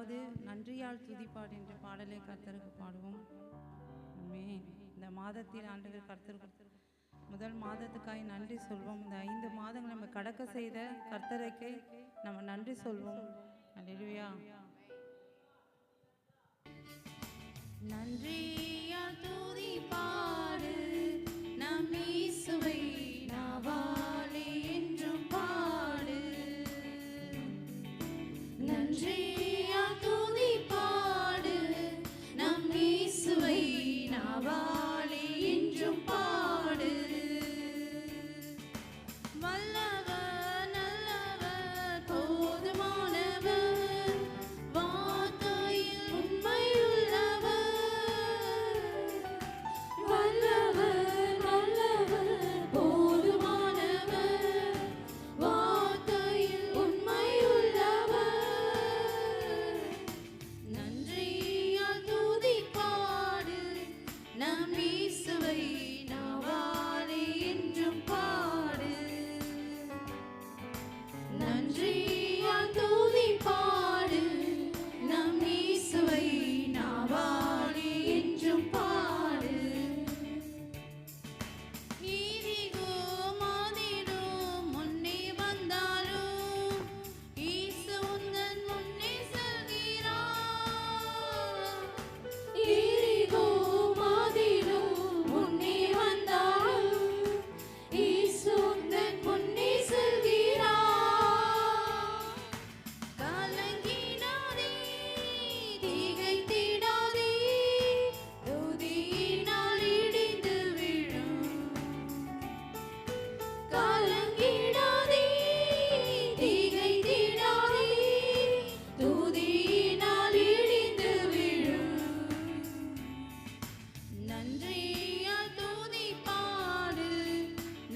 முதலாவது நன்றியால் துதிப்பாடு என்ற பாடலை கர்த்தருக்கு பாடுவோம். ஆமென். இந்த மாதத்தில் ஆண்டவர் கர்த்தருக்கு முதல் மாதத்துக்காய் நன்றி சொல்வோம். இந்த 5 மாதங்கள் நம்ம கடக்க செய்த கர்த்தருக்கு நம்ம நன்றி சொல்வோம். அல்லேலூயா. நன்றியால் துதிப்பாடு நம் இயேசுவை நாவாலே என்றும் பாடு. நன்றியால் துதிப்பாடு நம் இயேசுவை நாவாலே என்றும் பாடு. வல்லவர் நல்லவர் போதுமானவர் வார்த்தையில் உண்மையுள்ளவர். வல்லவர் நல்லவர் போதுமானவர் வார்த்தையில் உண்மையுள்ளவர். நன்றியால் துதிப்பாடு நம் இயேசுவை நாவாலே என்றும் பாடு. நன்றியால் துதிப்பாடு நம் இயேசுவை நாவாலே என்றும் பாடு. ஈரிகோ மாதிரும் முன்னே வந்தாலும் இயேசு உந்தன் முன்னே செல்கிறார். ஈரிகோ மாதிரும் முன்னே வந்தாலும் இயேசு உந்தன் முன்னே செல்கிறார். கலங்கிடாதே திகைத்திடாதே துதியினால் இடிந்து விழும். கலங்கிடாதே திகைத்திடாதே துதியினால் இடிந்து விழும். நன்றியால் துதிப்பாடு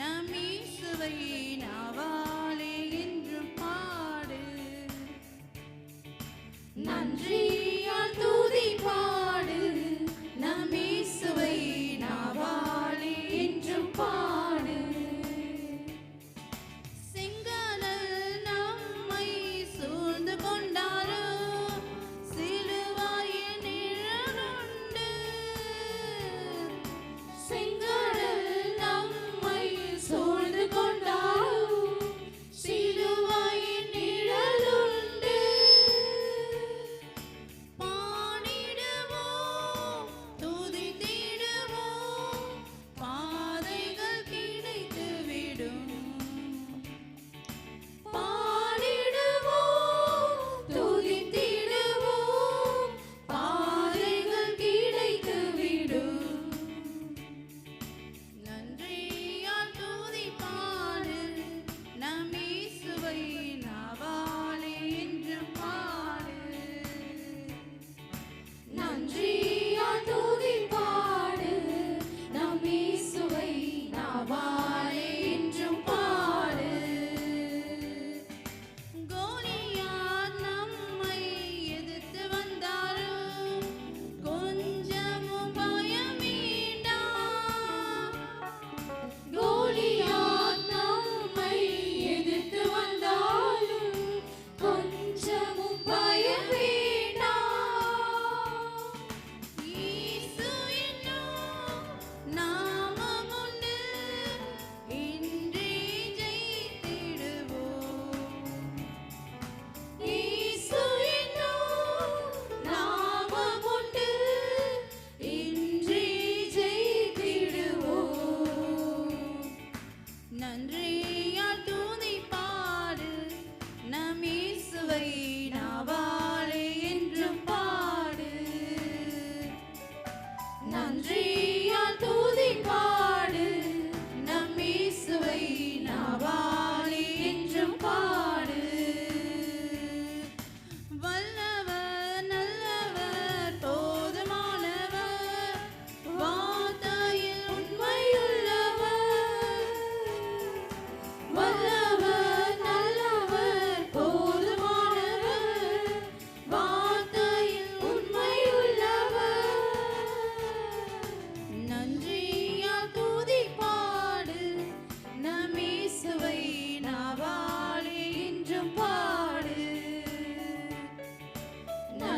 நம் இயேசுவை நாவாலே என்றும் பாடு. நன்றியால் துதிப்பாடு நம் இயேசுவை நாவாலே என்றும் பாடு. செங்கடல் நம்மை சூழ்ந்து கொண்டாலும் சிலுவையின் நிழலுண்டு. செங்கடல் நம்மை சூழ்ந்து கொண்டாலும் சிலுவையின் நிழலுண்டு.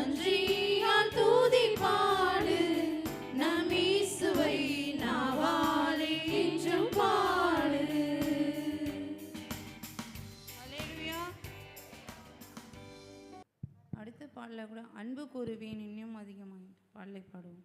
நன்றியால் துதி பாடு நம் இயேசுவை நாவாலே என்றும் பாடு. அல்லேலூயா. அடுத்த பாடல கூட அன்பு கூறுவேன் இன்னும் அதிகமாக பாடலை பாடுவோம்.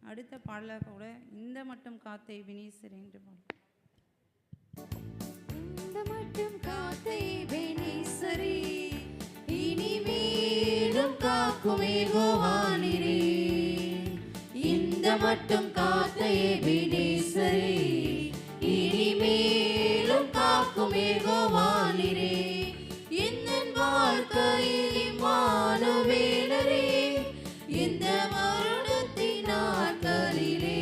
அடுத்த பாடல கூட இந்த மட்டும் காத்தை வினீசர் என்று பாடல். இந்த மட்டும் காத்தை வினீசரே இனிமேலும் காக்கும் யெகோவா நீரே. இந்த மட்டும் காத்தை வினீசரே இனிமேலும் காக்கும் யெகோவா நீரே. இந்த வாழ்க்கையில் இம்மானுவேலரே இந்த வருடத்தின் நாட்களிலே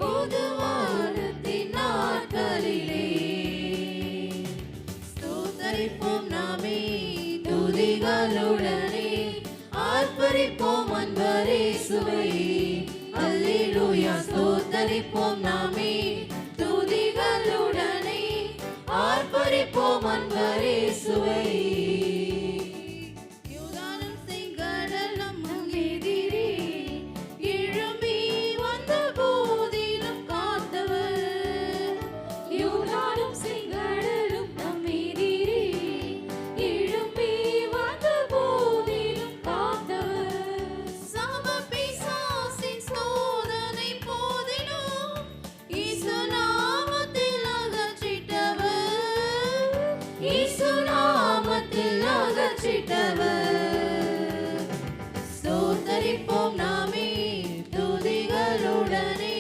புது வாரத்தின் நாட்களிலே ஸ்தோத்தரிப்போம் நாமே துதிகளுடனே ஆர்ப்பரிப்போம் அன்பரேசுவை. அல்லேலூயா ஸ்தோத்தரிப்போம் நாமே துதிகளுடனே ஆர்ப்பரிப்போம் அன்பரேசுவை. ஸ்தோத்தரிப்போம் நாமே துதிகளுடனே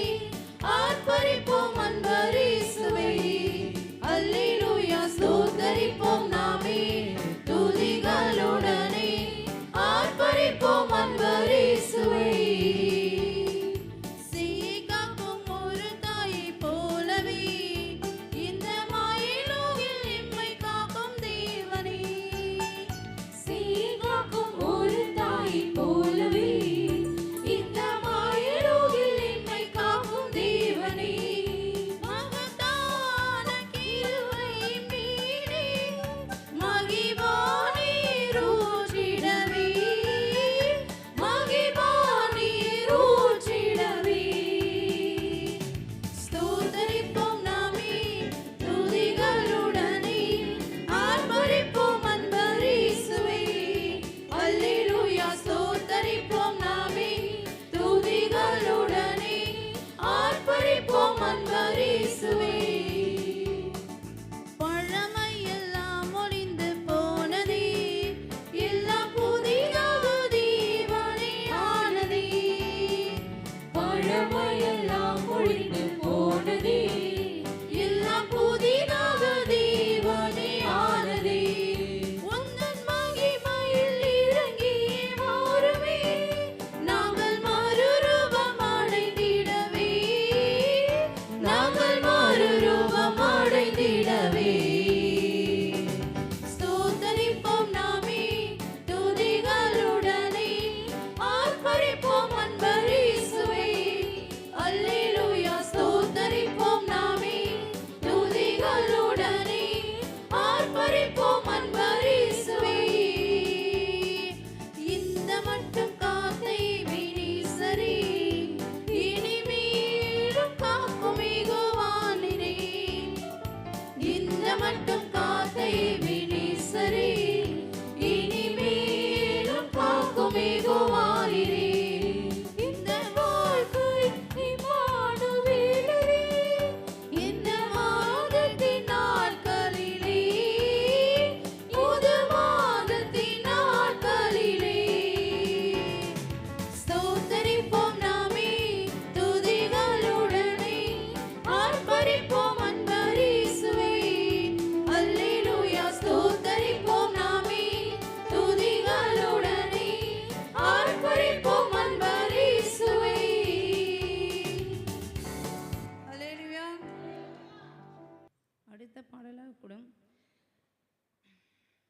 ஆர்ப்பரிப்போம் அன்பரேசுவை. அல்லேலூயா ஸ்தோத்தரிப்போம் நாமே துதிகளுடனே ஆர்ப்பரிப்போம் அன்பரேசுவை.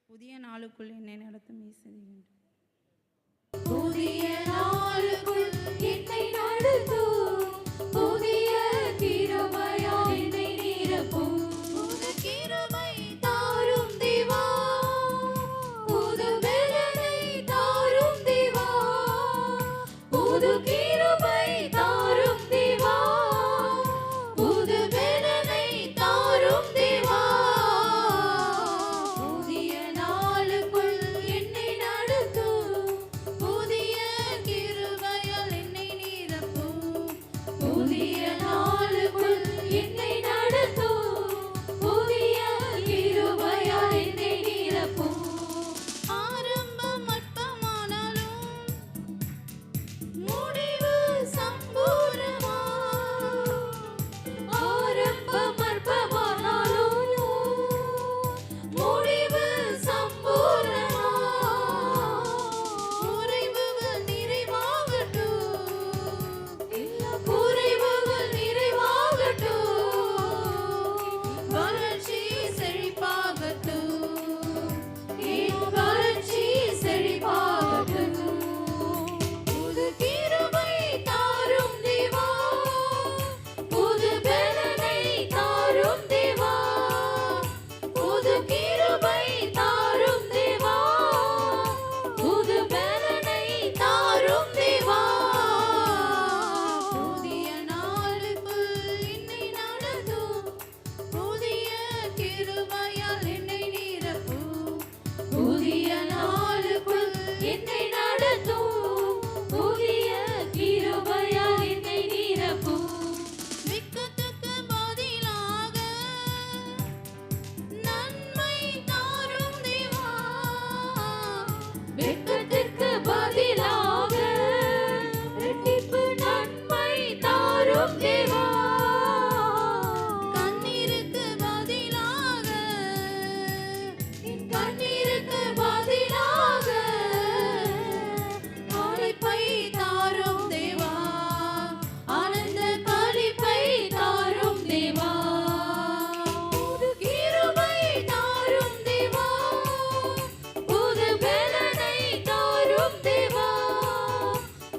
புதிய நாளுக்குள் என்னை நடத்தும் இயேசுவே. புதிய நாளுக்குள் என்னை நடத்தும், புதிய கிருபையால் என்னை நிரப்பும். புது கிருபை தாரும் தேவா, புது பலனை தாரும் தேவா, புது கிருபை தாரும் தேவா, புது பலனை தாரும் தேவா. புதிய நாளுக்குள் என்னை நடத்தும், புதிய கிருபையால் என்னை வெட்கத்திற்கு பதிலாக இரட்டிப்பு நன்மை தாரும் தேவா. கண்ணீருக்கு பதிலாக என் கண்ணீருக்கு பதிலாக களிப்பை தாரும் தேவா. ஆனந்த களிப்பை தாரும் தேவா. புது கிருபை தாரும் தேவா. புது பலனை தாரும் தேவா.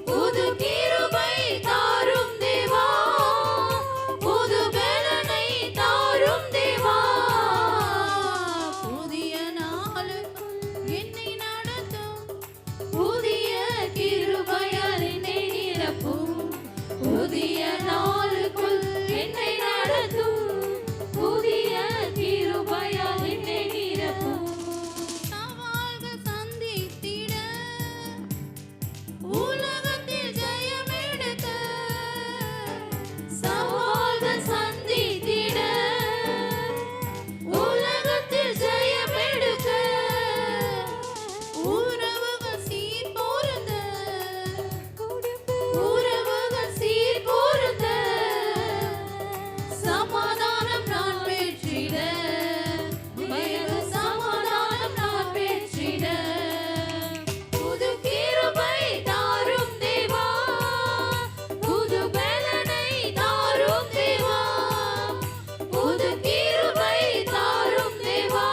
புது கிருபை தாரும் தேவா. புது பலனை தாரும் தேவா. புதிய நாளுக்குள் என்னை நடத்தும். புதிய கிருபையால் என்னை நிரப்பும். புதிய நாளுக்குள் என்னை நடத்தும். புதிய கிருபையால் என்னை நிரப்பும். சவால்கள் சந்தித்திட உலகத்தில் ஜெயம் எடுக்க. சவால்கள் சந்தித்திட உலகத்தில் ஜெயம் எடுக்க. உறவுகள் சீர் பொருந்த. உறவுகள் சீர் பொருந்த. சமாதானம் நான் பெற்றிட. வேத சமாதானம் நான் பெற்றிட. புது கிருபை தாரும் தேவா. புது பலனை தாரும் தேவா. புது கிருபை தாரும் தேவா.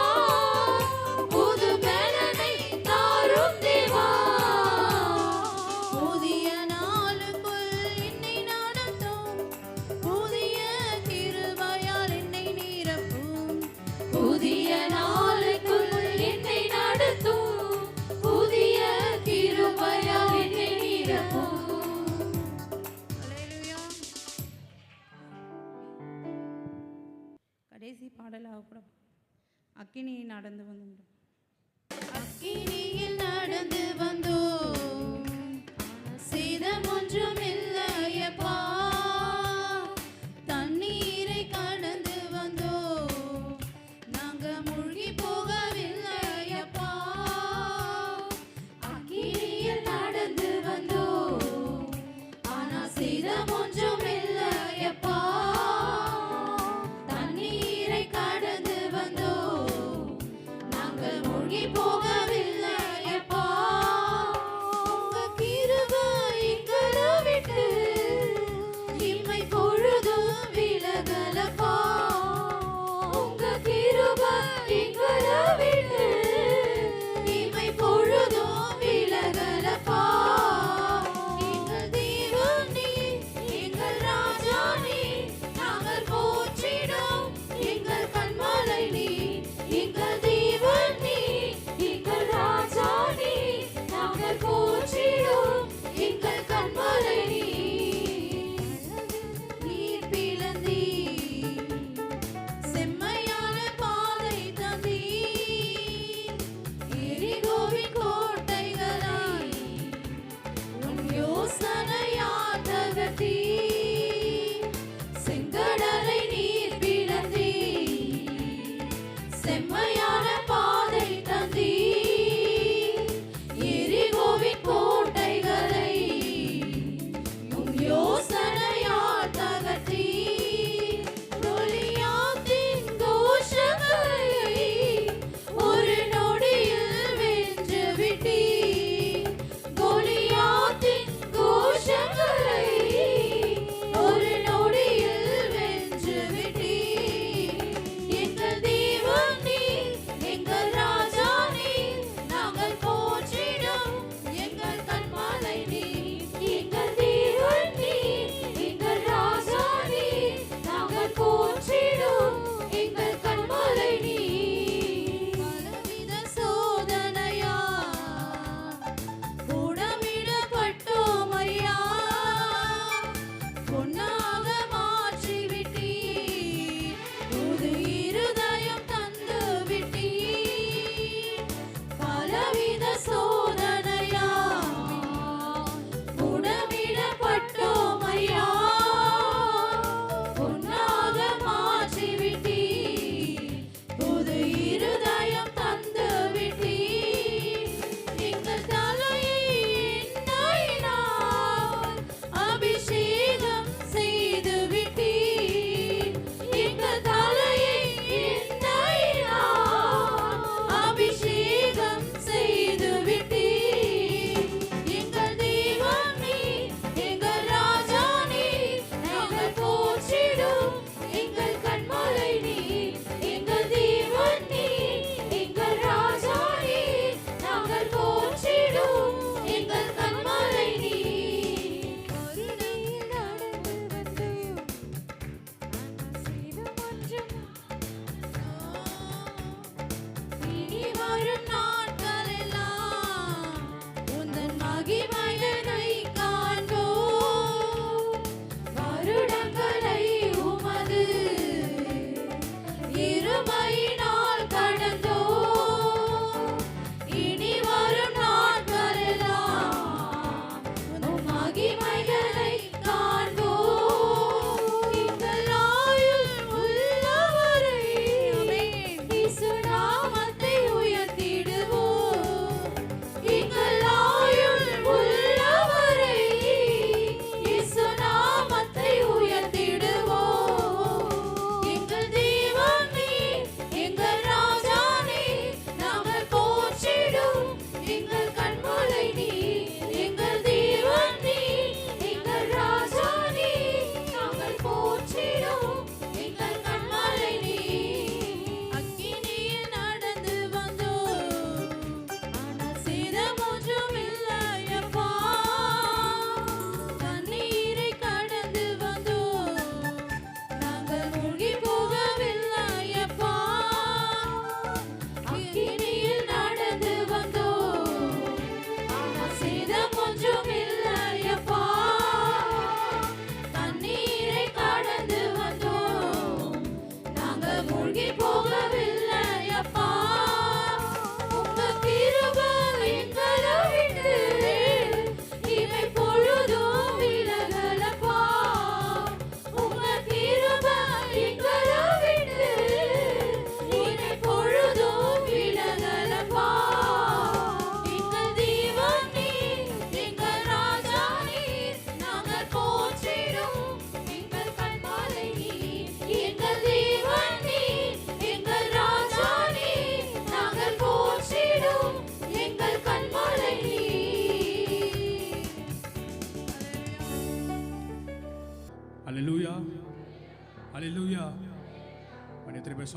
புது பலனை தாரும் தேவா. புதிய நாளுக்குள் என்னை நடத்தும். புதிய கிருபையால் என்னை நிரப்பும். புதிய நாளுக்குள் என்னை நடத்தும். புதிய கிருபையால் என்னை நிரப்பும். அல்லேலூயா. கடைசி பாடலாக கூட அக்கினியை நடந்து வந்தோம். அக்கினியில் நடந்து வந்தோம். சேதம் ஒன்றும் இல்லையப்பா. தண்ணீரை கடந்து வந்தோம். நாங்க மூழ்கி போகவில்லையப்பா. அக்கினியில் நடந்து வந்தோம். ஆனா சேதம் ஒன்றும் இல்லையப்பா. தண்ணீரை கடந்து வந்தோம். நாங்கள் மூழ்கி போகவில்லை.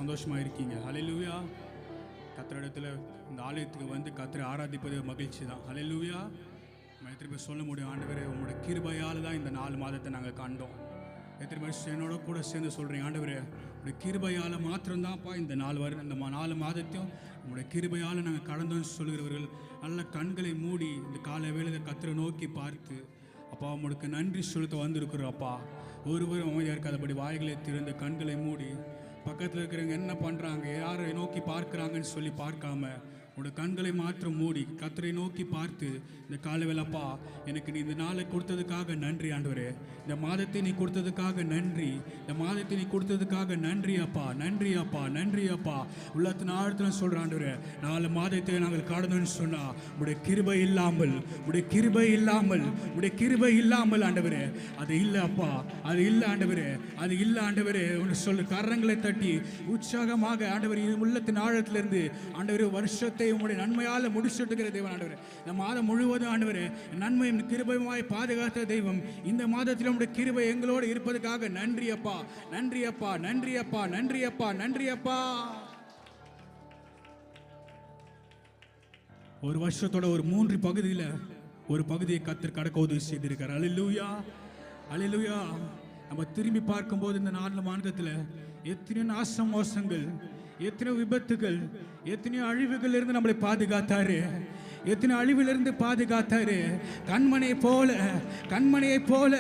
சந்தோஷமாக இருக்கீங்க. ஹல்லேலூயா. கர்த்தரிடத்தில் இந்த ஆலயத்துக்கு வந்து கர்த்தரை ஆராதிப்பது மகிழ்ச்சி தான். ஹல்லேலூயா. நம்ம எத்தனை பேர் சொல்ல முடியும், ஆண்டவரே உங்களுடைய கிருபையால் தான் இந்த 4 மாதத்தை நாங்கள் கண்டோம். எத்தனை பேர் என்னோட கூட சேர்ந்து சொல்கிறீங்க, ஆண்டவரே உங்களுடைய கிருபையால் மாத்திரம்தான்ப்பா இந்த 4 மாதத்தையும் உங்களுடைய கிருபையால் நாங்கள் கடந்தோன்னு சொல்கிறவர்கள் நல்ல கண்களை மூடி இந்த காலை வேளையில் கர்த்தரை நோக்கி பார்த்து, அப்பா உங்களுக்கு நன்றி செலுத்த வந்திருக்கிறோம். அப்பா ஒருவரும் அமைதியாக இருக்காதபடி வாய்களை திறந்து கண்களை மூடி பக்கத்தில் இருக்கிறவங்க என்ன பண்ணுறாங்க, யாரை நோக்கி பார்க்குறாங்கன்னு சொல்லி பார்க்காம உன்னோட கண்களை மாத்திரம் மூடி கர்த்தரை நோக்கி பார்த்து இந்த காலவேளப்பா எனக்கு நீ இந்த நாளை கொடுத்ததுக்காக நன்றி ஆண்டவரே, இந்த மாதத்தை நீ கொடுத்ததுக்காக நன்றி, இந்த மாதத்தை நீ கொடுத்ததுக்காக நன்றி அப்பா, நன்றி அப்பா, நன்றி அப்பா. உள்ளத்தின் ஆழத்தில் சொல்கிற ஆண்டவரே 4 மாதத்தை நாங்கள் கடந்தோன்னு சொன்னால் உடைய கிருபை இல்லாமல், உடைய கிருபை இல்லாமல், உடைய கிருபை இல்லாமல் ஆண்டவரே அது இல்லை அப்பா, அது இல்லை ஆண்டவரே, அது இல்லை ஆண்டவரே. ஒன்று சொல்லு, கரங்களை தட்டி உற்சாகமாக ஆண்டவரே உள்ளத்தின் ஆழத்திலிருந்து ஆண்டவரே வருஷத்தை உங்களுடைய நன்மையால் முடிச்சுட்டுகிற தேவன் ஆண்டவரே, இந்த மாதம் முழுவதும் ஆண்டவரே நன்மையும் கிருபையுமாய் பாதுகாத்த தெய்வம், இந்த மாதத்தில் உங்களுடைய கிருபை எங்களோடு இருப்பதற்காக நன்றி அப்பா, நன்றி அப்பா, நன்றி அப்பா, நன்றி அப்பா, நன்றி அப்பா. ஒரு வருஷத்தோட ஒரு 3 பகுதியில் ஒரு பகுதியை கர்த்தர் கடக்க உதவி செய்திருக்கார். அல்லேலூயா, அல்லேலூயா. நம்ம திரும்பி பார்க்கும்போது இந்த 4 மாதத்தில் எத்தனையோ நாச மோசங்கள், எத்தனையோ விபத்துகள், எத்தனையோ அழிவுகள் இருந்து நம்மளை பாதுகாத்தாரு, எத்தனை அழிவிலிருந்து பாதுகாத்தாரு. கண்மணியை போல, கண்மணியை போல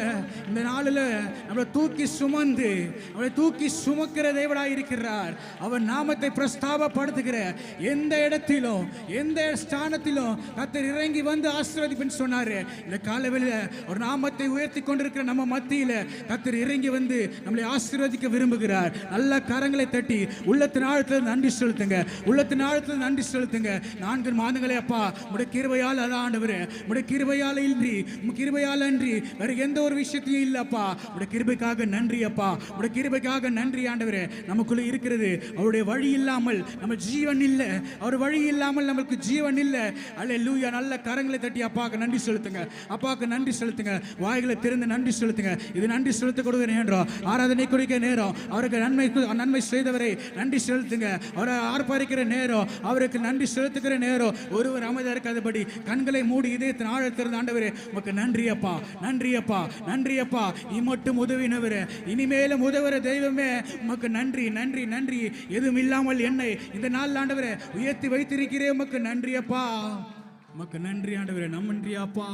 இந்த நாளில் நம்மளை தூக்கி சுமந்து, நம்மளை தூக்கி சுமக்கிற தேவனாய் இருக்கிறார். அவர் நாமத்தை பிரஸ்தாபப்படுத்துகிற எந்த இடத்திலும், எந்த ஸ்தானத்திலும் கர்த்தர் இறங்கி வந்து ஆசீர்வதிப்பேன்னு சொன்னாரு. இந்த காலவெளியில் ஒரு நாமத்தை உயர்த்தி கொண்டிருக்கிற நம்ம மத்தியில் கர்த்தர் இறங்கி வந்து நம்மளை ஆசீர்வதிக்க விரும்புகிறார். நல்ல கரங்களை தட்டி உள்ளத்தின் ஆழத்தில் நன்றி செலுத்துங்க, உள்ளத்தின் ஆழத்தில் நன்றி செலுத்துங்க. 4 மாதங்களே அப்பா உடைய கிருபையால் அதான் ஆண்டவரே, உடைய கிருபையால் இன்றி, கிருபையால் அன்றி வேற எந்த ஒரு விஷயத்தையும் இல்லப்பா. உடைய கிருபைக்காக நன்றி அப்பா, உடைய கிருபைக்காக நன்றி ஆண்டவரே. நமக்குள்ள இருக்கிறது அவருடைய வழி இல்லாமல் நம்ம ஜீவன் இல்லை, அவர் வழி இல்லாமல் நமக்கு ஜீவன் இல்லை. அல்லேலூயா. நல்ல கரங்களை தட்டி அப்பாவுக்கு நன்றி செலுத்துங்க, அப்பாவுக்கு நன்றி செலுத்துங்க. வாய்களை திறந்து நன்றி செலுத்துங்க. இது நன்றி செலுத்த கொடுக்க நேரம், ஆராதனை குறிக்க நேரம், அவருக்கு நன்மை செய்தவரை நன்றி செலுத்துங்க. அவரை ஆர்ப்பரிக்கிற நேரம், அவருக்கு நன்றி செலுத்துகிற நேரம். ஒருவர் அமைதியாக இருக்காதபடி கண்களை மூடி இதயத்தின் ஆழத்திலிருந்து ஆண்டவரே உமக்கு நன்றி அப்பா, நன்றி அப்பா, நன்றி அப்பா. நீ மட்டும் உதவினவரே, இனிமேலும் உதவுற தெய்வமே உமக்கு நன்றி, நன்றி, நன்றி. எதுவும் இல்லாமல் என்னை இந்த நாள் ஆண்டவரே உயர்த்தி வைத்திருக்கிறே உமக்கு நன்றி அப்பா, உமக்கு நன்றி ஆண்டவரே, நன்றி அப்பா.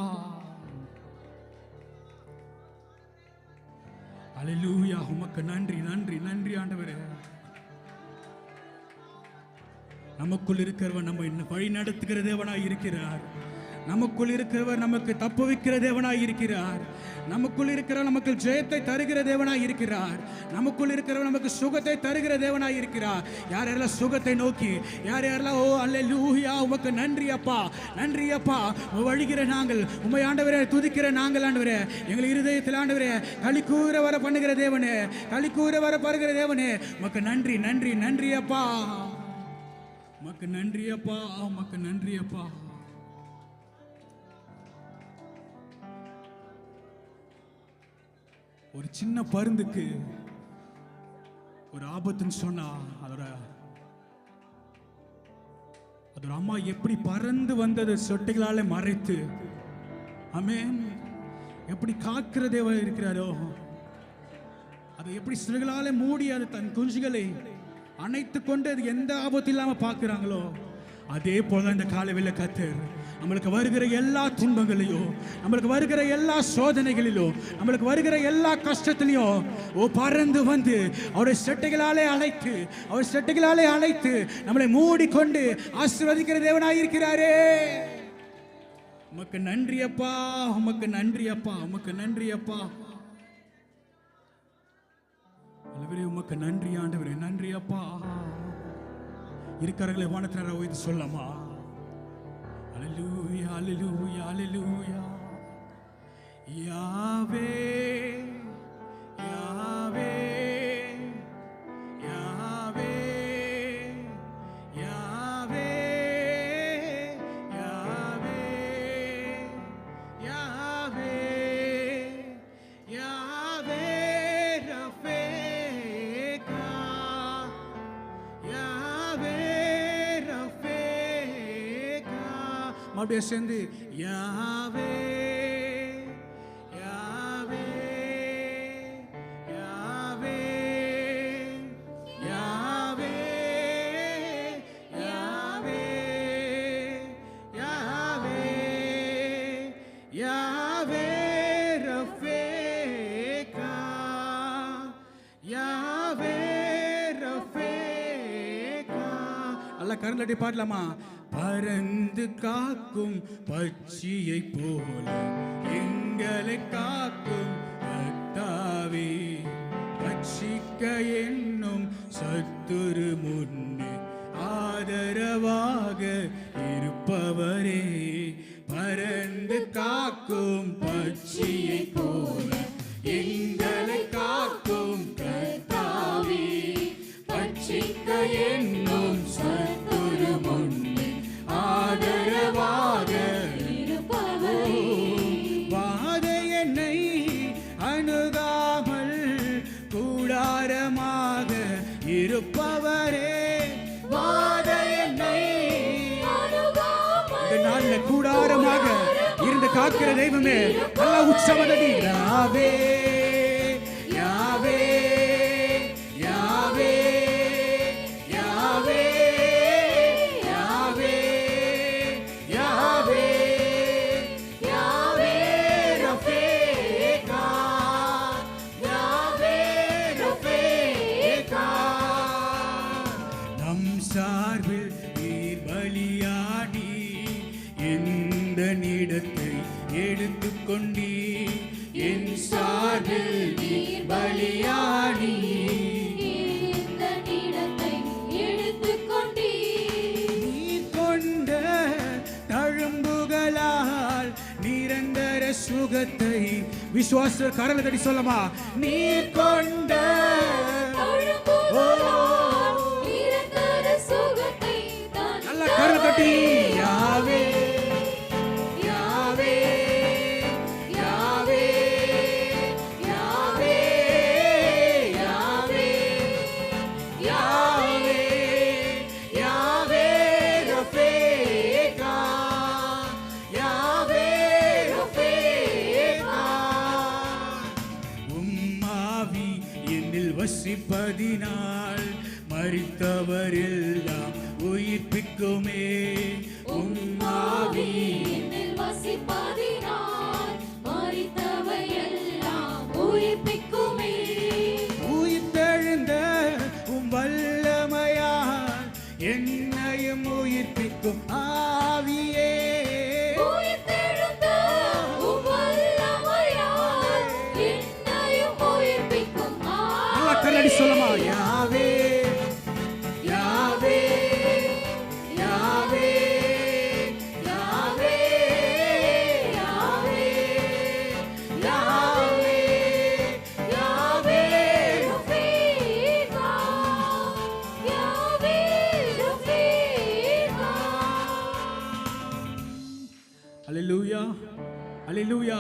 அல்லேலூயா. உமக்கு நன்றி, நன்றி, நன்றி ஆண்டவரே. நமக்குள் இருக்கிறவர் நம்ம வழி நடத்துகிற தேவனாய் இருக்கிறார். நமக்குள் இருக்கிறவர் நமக்கு தப்பு வைக்கிற தேவனாய் இருக்கிறார். நமக்குள் இருக்கிறவர் நமக்கு ஜெயத்தை தருகிற தேவனாய் இருக்கிறார். நமக்குள் இருக்கிறவர் நமக்கு சுகத்தை தருகிற தேவனாய் இருக்கிறார். யார் யாரெல்லாம் சுகத்தை நோக்கி, யார் யாரெல்லாம் ஓ அல்லேலூயா உமக்கு நன்றி அப்பா, நன்றி அப்பா. வழிகிற நாங்கள் உம்மை ஆண்டவரே துதிக்கிற நாங்கள் ஆண்டவரே, எங்கள் இருதயத்தில் ஆண்டவரே களி கூற வர பண்ணுகிற தேவனே, களி கூற வர பருகிற தேவனே உமக்கு நன்றி, நன்றி, நன்றி அப்பா, உமக்கு நன்றி அப்பா, உமக்கு நன்றி அப்பா. ஒரு சின்ன பருந்துக்கு ஒரு ஆபத்துன்னு சொன்னா அதோட அம்மா எப்படி பறந்து வந்தது சொட்டைகளால மறைத்து, ஆமென், எப்படி காக்கிற தேவன் இருக்கிறாரோ, அதை எப்படி சிறுகளால மூடி அது தன் குஞ்சுகளை அணைத்து கொண்டு அது எந்த ஆபத்து இல்லாம பார்க்கிறாங்களோ, அதே போல இந்த காலவெளியில் கர்த்தர் நம்மளுக்கு வருகிற எல்லா துன்பங்களையும், நம்மளுக்கு வருகிற எல்லா சோதனைகளிலும், நம்மளுக்கு வருகிற எல்லா கஷ்டத்திலையும் ஓ பறந்து வந்து அவருடைய செட்டைகளாலே அழைத்து, அவர் செட்டைகளாலே அழைத்து நம்மளை மூடிக்கொண்டு ஆசீர்வதிக்கிற தேவனாய் இருக்கிறாரே. உமக்கு நன்றி அப்பா, உமக்கு நன்றி அப்பா, உமக்கு நன்றி அப்பா. ஆண்டவரே உமக்கு நன்றி ஆண்டவரே, நன்றி அப்பா. இருக்கிறவர்களை வானத்தினரை ஓய்ந்து சொல்லமா, அல்லேலூயா, அல்லேலூயா, அல்லேலூயா. யாவே, யாவே, யாவே, யாவே, யாவே, யாவே, யாவே, ரஃபேகா, மறுபடியும் சேர்ந்து யாவே யாவே யாவே யாவே யாவே யாவே யாவே ரஃபேகா யாவே ரஃபேகா. நல்லா கரந்தட்டி பாடலாமா? பறந்து காக்கும் பட்சியை போல எங்களை காக்கும் கர்த்தாவே, ரட்சிக்க என்னும் சத்துரு முன்னே ஆதரவாக இருப்பவரே, பறந்து காக்கும் பட்சியை போல எங்களை காக்கும் கர்த்தாவே, ரட்சிக்க என்னும் சத்துரு முன்னே ஆதரவாக இருப்பவரே, வாதை என்னை அணுகாமல் கூடாரமாக இருப்பவரே, வாதை என்னை இந்த நாள்ல கூடாரமாக இருந்து காக்கிற தெய்வமே, நல்லா உற்சவதடி யாவே யாவே யாவே யாவே யாவே யாவே யாவே ரஃபேகா யாவே ரஃபேகா. நம் சார்பில் நீர் பலியாடி எந்த இடத்தை எடுத்துக்கொண்டீ, என் சார்பில் நீர் பலியாடி இந்த இடத்தை எடுத்துக்கொண்டீ, நீர் கொண்ட தழும்புகளால் நிரந்தர சுகத்தை விசுவாச கரல தடி சொல்லமா? நீர் கொண்ட நிரந்தர சுகத்தை தான் நல்ல கரல தட்டி யாவே யாவே யாவே யாவே யாவே யாவே யாவே ரஃபேகா யாவே ரஃபேகா. உம்மாவி என்னில் வசிப்பதினால் மரித்தவரெல்லாம் உயிர்ப்பிக்குமே, உம்மாவி என்னில் வசிப்பதினால் மரித்தவையெல்லாம் உயிர்ப்பிக்குமே, உயிர்த்தெழுந்த உம் வல்லமையால் என்னையும் உயிர்ப்பிக்கும் ஆவியே, உயிர்த்தெழுந்த உம் வல்லமையால் என்னையும் உயிர்ப்பிக்கும் நல்லா கல்லடி சொல்லமா? யாவே யாவே யாவே யாவே யாவே யாவே யாவே ரஃபீகா யாவே ரஃபீகா. அல்லேலூயா அல்லேலூயா.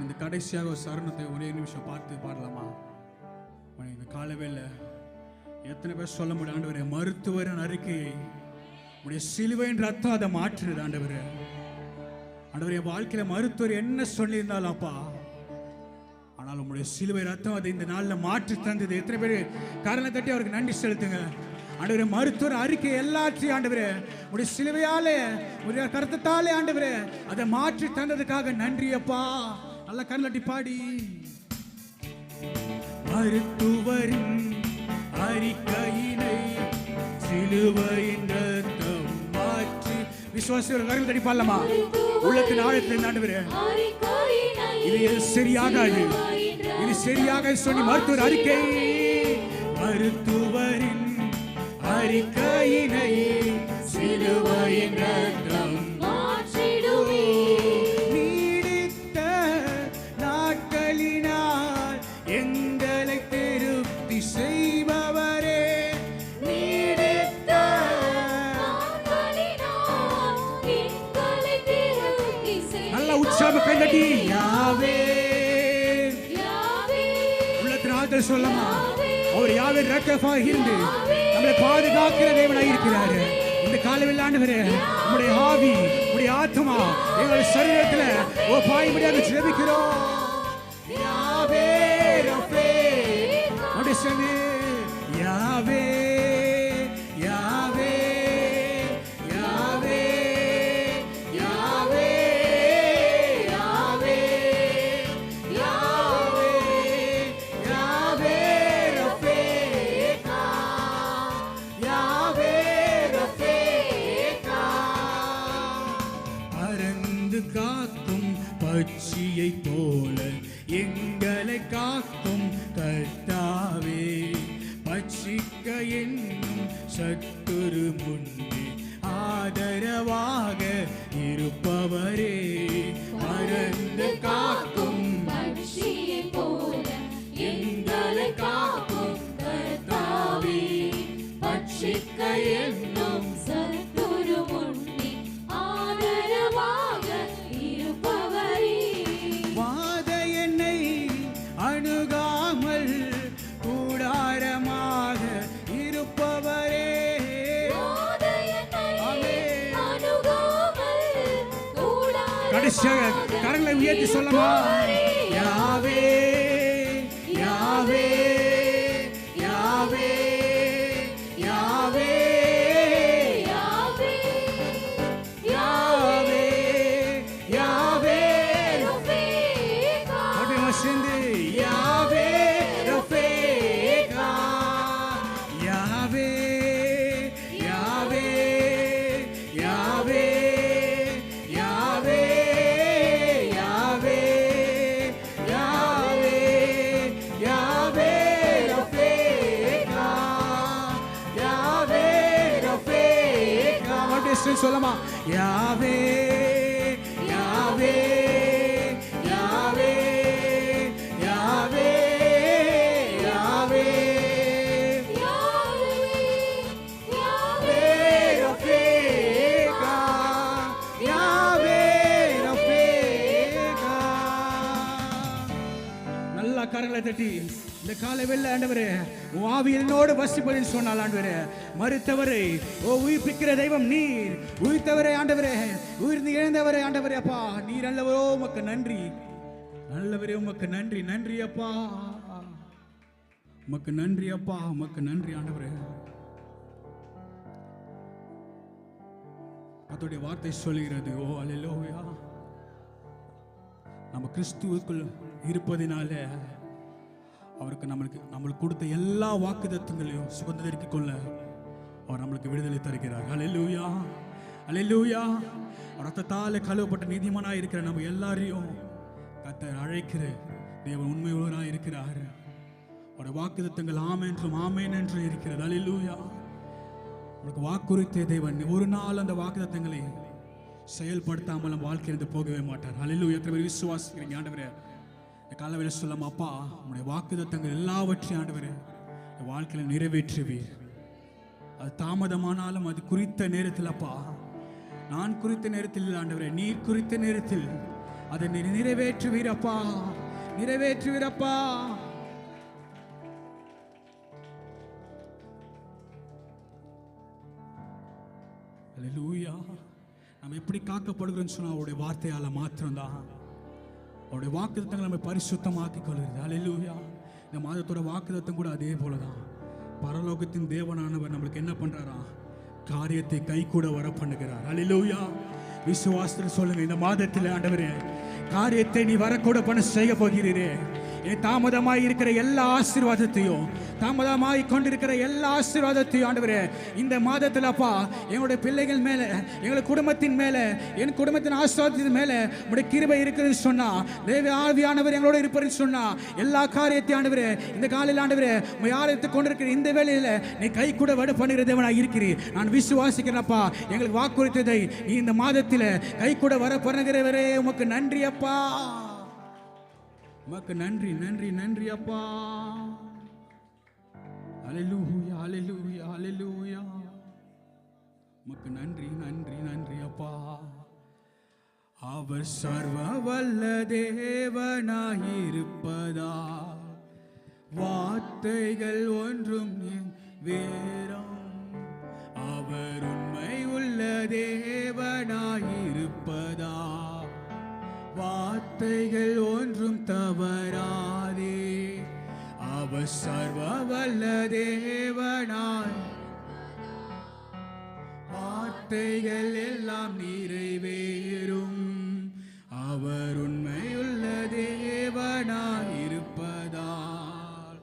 இந்த கடைசியாக ஒரு சரணத்தை ஒரே நிமிஷம் பார்த்து பாடலாமா? இந்த காலவேளை எத்தனை பேர் சொல்ல முடியும் ஆண்டவரே, மருத்துவரின் அறிக்கையை உடைய சிலுவையின் ரத்தம் அதை மாற்றுது ஆண்டவரே. ஆண்டவரே, என் வாழ்க்கையில மருத்துவர் என்ன சொல்லியிருந்தாலும் அப்பா, ஆனால் உங்களுடைய சிலுவை ரத்தம் அதை இந்த நாளில் மாற்றி தந்தது. எத்தனை பேர் காரணம் தட்டி அவருக்கு நன்றி செலுத்துங்க. ஆண்டவரே, மருத்துவர் அறிக்கை எல்லாத்தையும் ஆண்டவரே உடைய சிலுவையாலே உடைய கருத்தாலே ஆண்டவரே அதை மாற்றி தந்ததுக்காக நன்றி அப்பா. நல்லா கண்ணட்டி பாடி மருத்துவரின் அறிக்கையினை சிலுவையின் ரத்தம் மாற்றி விசுவாசிகள் கரங்கள் தட்டி பாடலாமா? உள்ளத்தின் ஆழத்தில் ஆண்டவரே, இது சரியாகாது, இது சரியாக சொல்லி மருத்துவர் அறிக்கை, மருத்துவரின் அறிக்கையினை சிலுவையின் ரத்தம் மாற்றிடுவே, நீடித்த நாட்களினால் எங்களை திருப்தி செய்பவரே, நீடித்த நாட்களினால் எங்களை திருப்தி செய்பவரே. நல்ல உற்சாக கைதட்டி யாவே யாவே உள்ளத்தின் ஆதரவு சொல்லமா? அவர் யாவே ரக்கஃபாக இருந்து நம்மளை பாதுகாக்கிற தேவனாய் இருக்கிறாரு. இந்த காலவில் ஆண்டவரே, உம்முடைய ஆவி, உம்முடைய ஆத்மா எங்கள் சரீரத்தில் ஓ பாய்மடியாக ஜெபிக்கிறோம். யாவே ரஃபே அப்படி சொல்லி யாவே யாவே யாவே யாவே யாவே யாவே யாவே ரஃபேகா யாவே ரஃபேகா பறந்து காக்கும் பட்சியை போல எங்களை காக்கும் கர்த்தாவே, பட்சிக்க என்னும் சத்துரு முன்னே ஆதரவாக இருப்பவரே, பறந்து காக்கும் பட்சியை போல எங்களை காக்கும் கர்த்தாவே, பட்சிக்க என்னும் சத்துரு முன்னே ஆதரவாக இருப்பவரே, வாத என்னை அணுகாமல் கூடாரமாக இருப்பவரே, கடைசியாக கரங்களை உயர்த்தி சொல்லமா யாவே யாவே யாவே யாவே யாவே யாவே யாவே அப்படியே சேர்ந்து யாவே ரஃபேகா யாவே யாவே யாவே யாவே யாவே யாவே யாவே ரஃபேகா யாவே ரஃபேகா அப்படியே சொல்லமா யாவே யாவே யாவே யாவே யாவே யாவே ரஃபேகா யாவே ரஃபேகா. நல்லா கரங்களை தட்டி இந்த காலை வெள்ள ஆண்டவரே உன் ஆவி என்னோடு வசிப்பதில் சொன்னால் ஆண்டவரே, மறுத்தவரை ஓ உயிர்ப்பிக்கிற தெய்வம் நீர், உயிர்த்தவரே ஆண்டவரே, உயிர்ந்து எழுந்தவரே ஆண்டவரே, அப்பா நீர் நல்லவரோ உமக்கு நன்றி, நல்லவரே உமக்கு நன்றி, நன்றி அப்பா, உமக்கு நன்றி அப்பா, உமக்கு நன்றி ஆண்டவரே. அதோடைய வார்த்தை சொல்லுகிறது ஓ அல்லேலூயா, நம்ம கிறிஸ்துவுக்குள் இருப்பதினால அவருக்கு நம்மளுக்கு கொடுத்த எல்லா வாக்குத்தத்தங்களையும் சுதந்திரித்துக் கொள்ள அவர் நம்மளுக்கு விடுதலை தருகிறார். அல்லேலூயா அல்லேலூயா. ரத்தத்தால் கழுவப்பட்ட நீதிமானாய் இருக்கிற நம்ம எல்லாரையும் கர்த்தர் அழைக்கிற தேவன் உண்மை உள்ளவராய் இருக்கிறார். அவருடைய வாக்குத்தத்தங்கள் ஆமென்றும் ஆமென் என்று இருக்கிறது. அல்லேலூயா. உங்களுக்கு வாக்குறுத்திய தேவன் ஒரு நாள் அந்த வாக்குத்தத்தங்களை செயல்படுத்தாமல் நம்ம வாழ்க்கையிலிருந்து போகவே மாட்டார். அல்லேலூயா. எத்தனை பேர் விசுவாசிக்கிறீங்க ஆண்டவரே? இந்த காலவேளை சொல்லாம அப்பா உங்களுடைய வாக்குத்தத்தங்கள் எல்லாவற்றையும் ஆண்டவரே இந்த வாழ்க்கையில் நிறைவேற்றுவீர். அது தாமதமானாலும் அது குறித்த நேரத்தில் அப்பா, நான் குறித்த நேரத்தில் இல்லை ஆண்டவரே, நீர் குறித்த நேரத்தில் அதை நிறைவேற்றுவீரப்பா, நிறைவேற்றுவீரப்பா. அல்லேலூயா. நம்ம எப்படி காக்கப்படுகிறோம்னு சொன்னா அவருடைய வார்த்தையால மாத்திரம்தான். அவருடைய வாக்குத்தத்தங்களை நம்ம பரிசுத்தமாக்கி கொள்கிறது. அல்லேலூயா. இந்த மாதத்தோட வாக்குத்தத்தம் கூட அதே போலதான். பரலோகத்தின் தேவனானவர் நம்மளுக்கு என்ன பண்றாரா? காரியத்தை கை கூட வர பண்ணுகிறார். அல்லேலூயா. விசுவாசத்தில் சொல்லுங்க, இந்த மாதத்தில் ஆண்டவரே காரியத்தை நீ வரக்கூட பண்ண செய்ய போகிறீரே. தாமதமாய் இருக்கிற எல்லா ஆசீர்வாதத்தையும், தாமதமாய் கொண்டிருக்கிற எல்லா ஆசீர்வாதத்தையும் ஆண்டவரே இந்த மாதத்தில் அப்பா எங்களுடைய பிள்ளைகள் மேல, எங்களுடைய குடும்பத்தின் மேல, என் குடும்பத்தின் ஆசீர்வாதத்தின் மேல உடைய கிருபை இருக்குதுன்னு சொன்னா, தேவ ஆவியானவர் எங்களோட இருப்பதுன்னு சொன்னா, எல்லா காரியத்தையும் ஆண்டவரே இந்த காலையில் ஆண்டவரே யாரத்தை கொண்டிருக்கிற இந்த வேளையில நீ கை கூட வட பண்ணுகிற தேவனாக இருக்கிறீர். நான் விசுவாசிக்கிறேன்ப்பா, எங்களுக்கு வாக்குறுத்ததை நீ இந்த மாதத்தில் கை கூட வர பண்ணுகிறவரே உமக்கு நன்றி அப்பா, உமக்கு நன்றி நன்றி நன்றி அப்பா. அல்லேலூயா அல்லேலூயா அல்லேலூயா. உமக்கு நன்றி நன்றி நன்றி அப்பா. அவர் சர்வ வல்ல தேவனாயிருப்பதா வார்த்தைகள் ஒன்றும் வேறாம். அவர் உண்மை உள்ள தேவனாயிருப்பதா வார்த்தைகள் ஒன்றும் தவறாதே. அவர் சர்வ வல்ல தேவனாய் வார்த்தைகள் எல்லாம் நிறைவேறும். அவர் உண்மையுள்ள தேவனாய் இருப்பதால்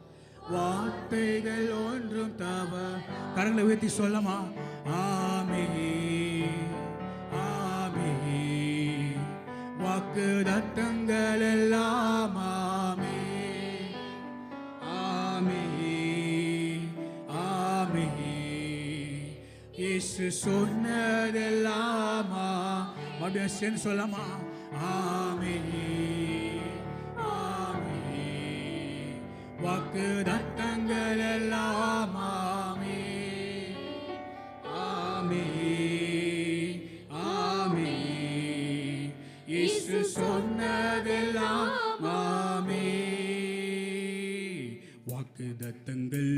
வார்த்தைகள் ஒன்றும் கரங்களை உயர்த்தி சொல்லமா? ஆமென், ஆமென். வாக்குத்தத்தங்கள் எல்லாம் ஆமென், ஆமென், ஆமென். இயேசு சொன்னதெல்லாம் மறுபடியும் சேர்ந்து சொல்லமா? ஆமென், ஆமென். வாக்குத்தத்தங்கள் எல்லாம் ஆமென், ஆமென், ஆமென். இயேசு சொன்னதெல்லாம் ஆமென். வாக்குத்தத்தங்கள்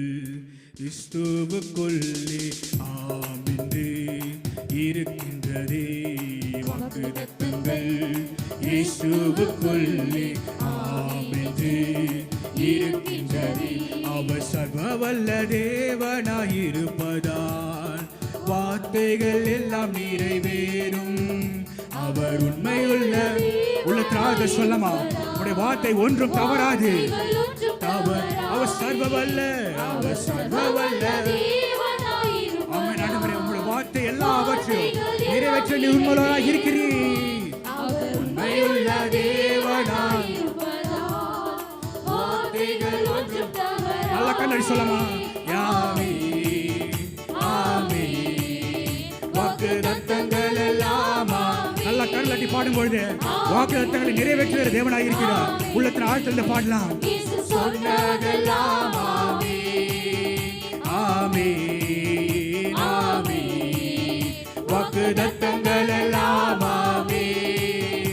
கிறிஸ்துவுக்குள்ளே ஆமென்று இருக்கின்றதே. வாக்குத்தத்தங்கள் இயேசுவுக்குள்ளே ஆமென்று இருக்கின்றதே. அவர் சர்வ வல்ல தேவனாயிருப்பதால் வார்த்தைகள் எல்லாம் நிறைவேறும். அவர் உண்மையுள்ள உள்ளத்தாக சொல்லமா? உடைய வார்த்தை ஒன்றும் தவறாது. அவர் சர்வ வல்ல, அவர் சர்வ வல்ல. ஆமென். ஆண்டவரே, உங்களுடைய வார்த்தை எல்லாவற்றையும் நிறைவேற்ற நீ உண்மையுள்ளவராக இருக்கிறீர். உண்மையுள்ள தேவனாய் நல்ல கண்ணடி சொல்லமா? ஆமென், ஆமென். வாக்குத்தத்தங்கள் எல்லாம் நல்ல கண்ணடி பாடும்பொழுது வாக்குத்தத்தங்களை நிறைவேற்றுகிற தேவனாய் இருக்கிறார். உள்ளத்தின் ஆழ்த்திலிருந்து பாடலாம். சொன்னதெல்லாம் ஆமென், ஆமென், ஆமென். வாக்குத்தத்தங்கள் எல்லாம் ஆமென்,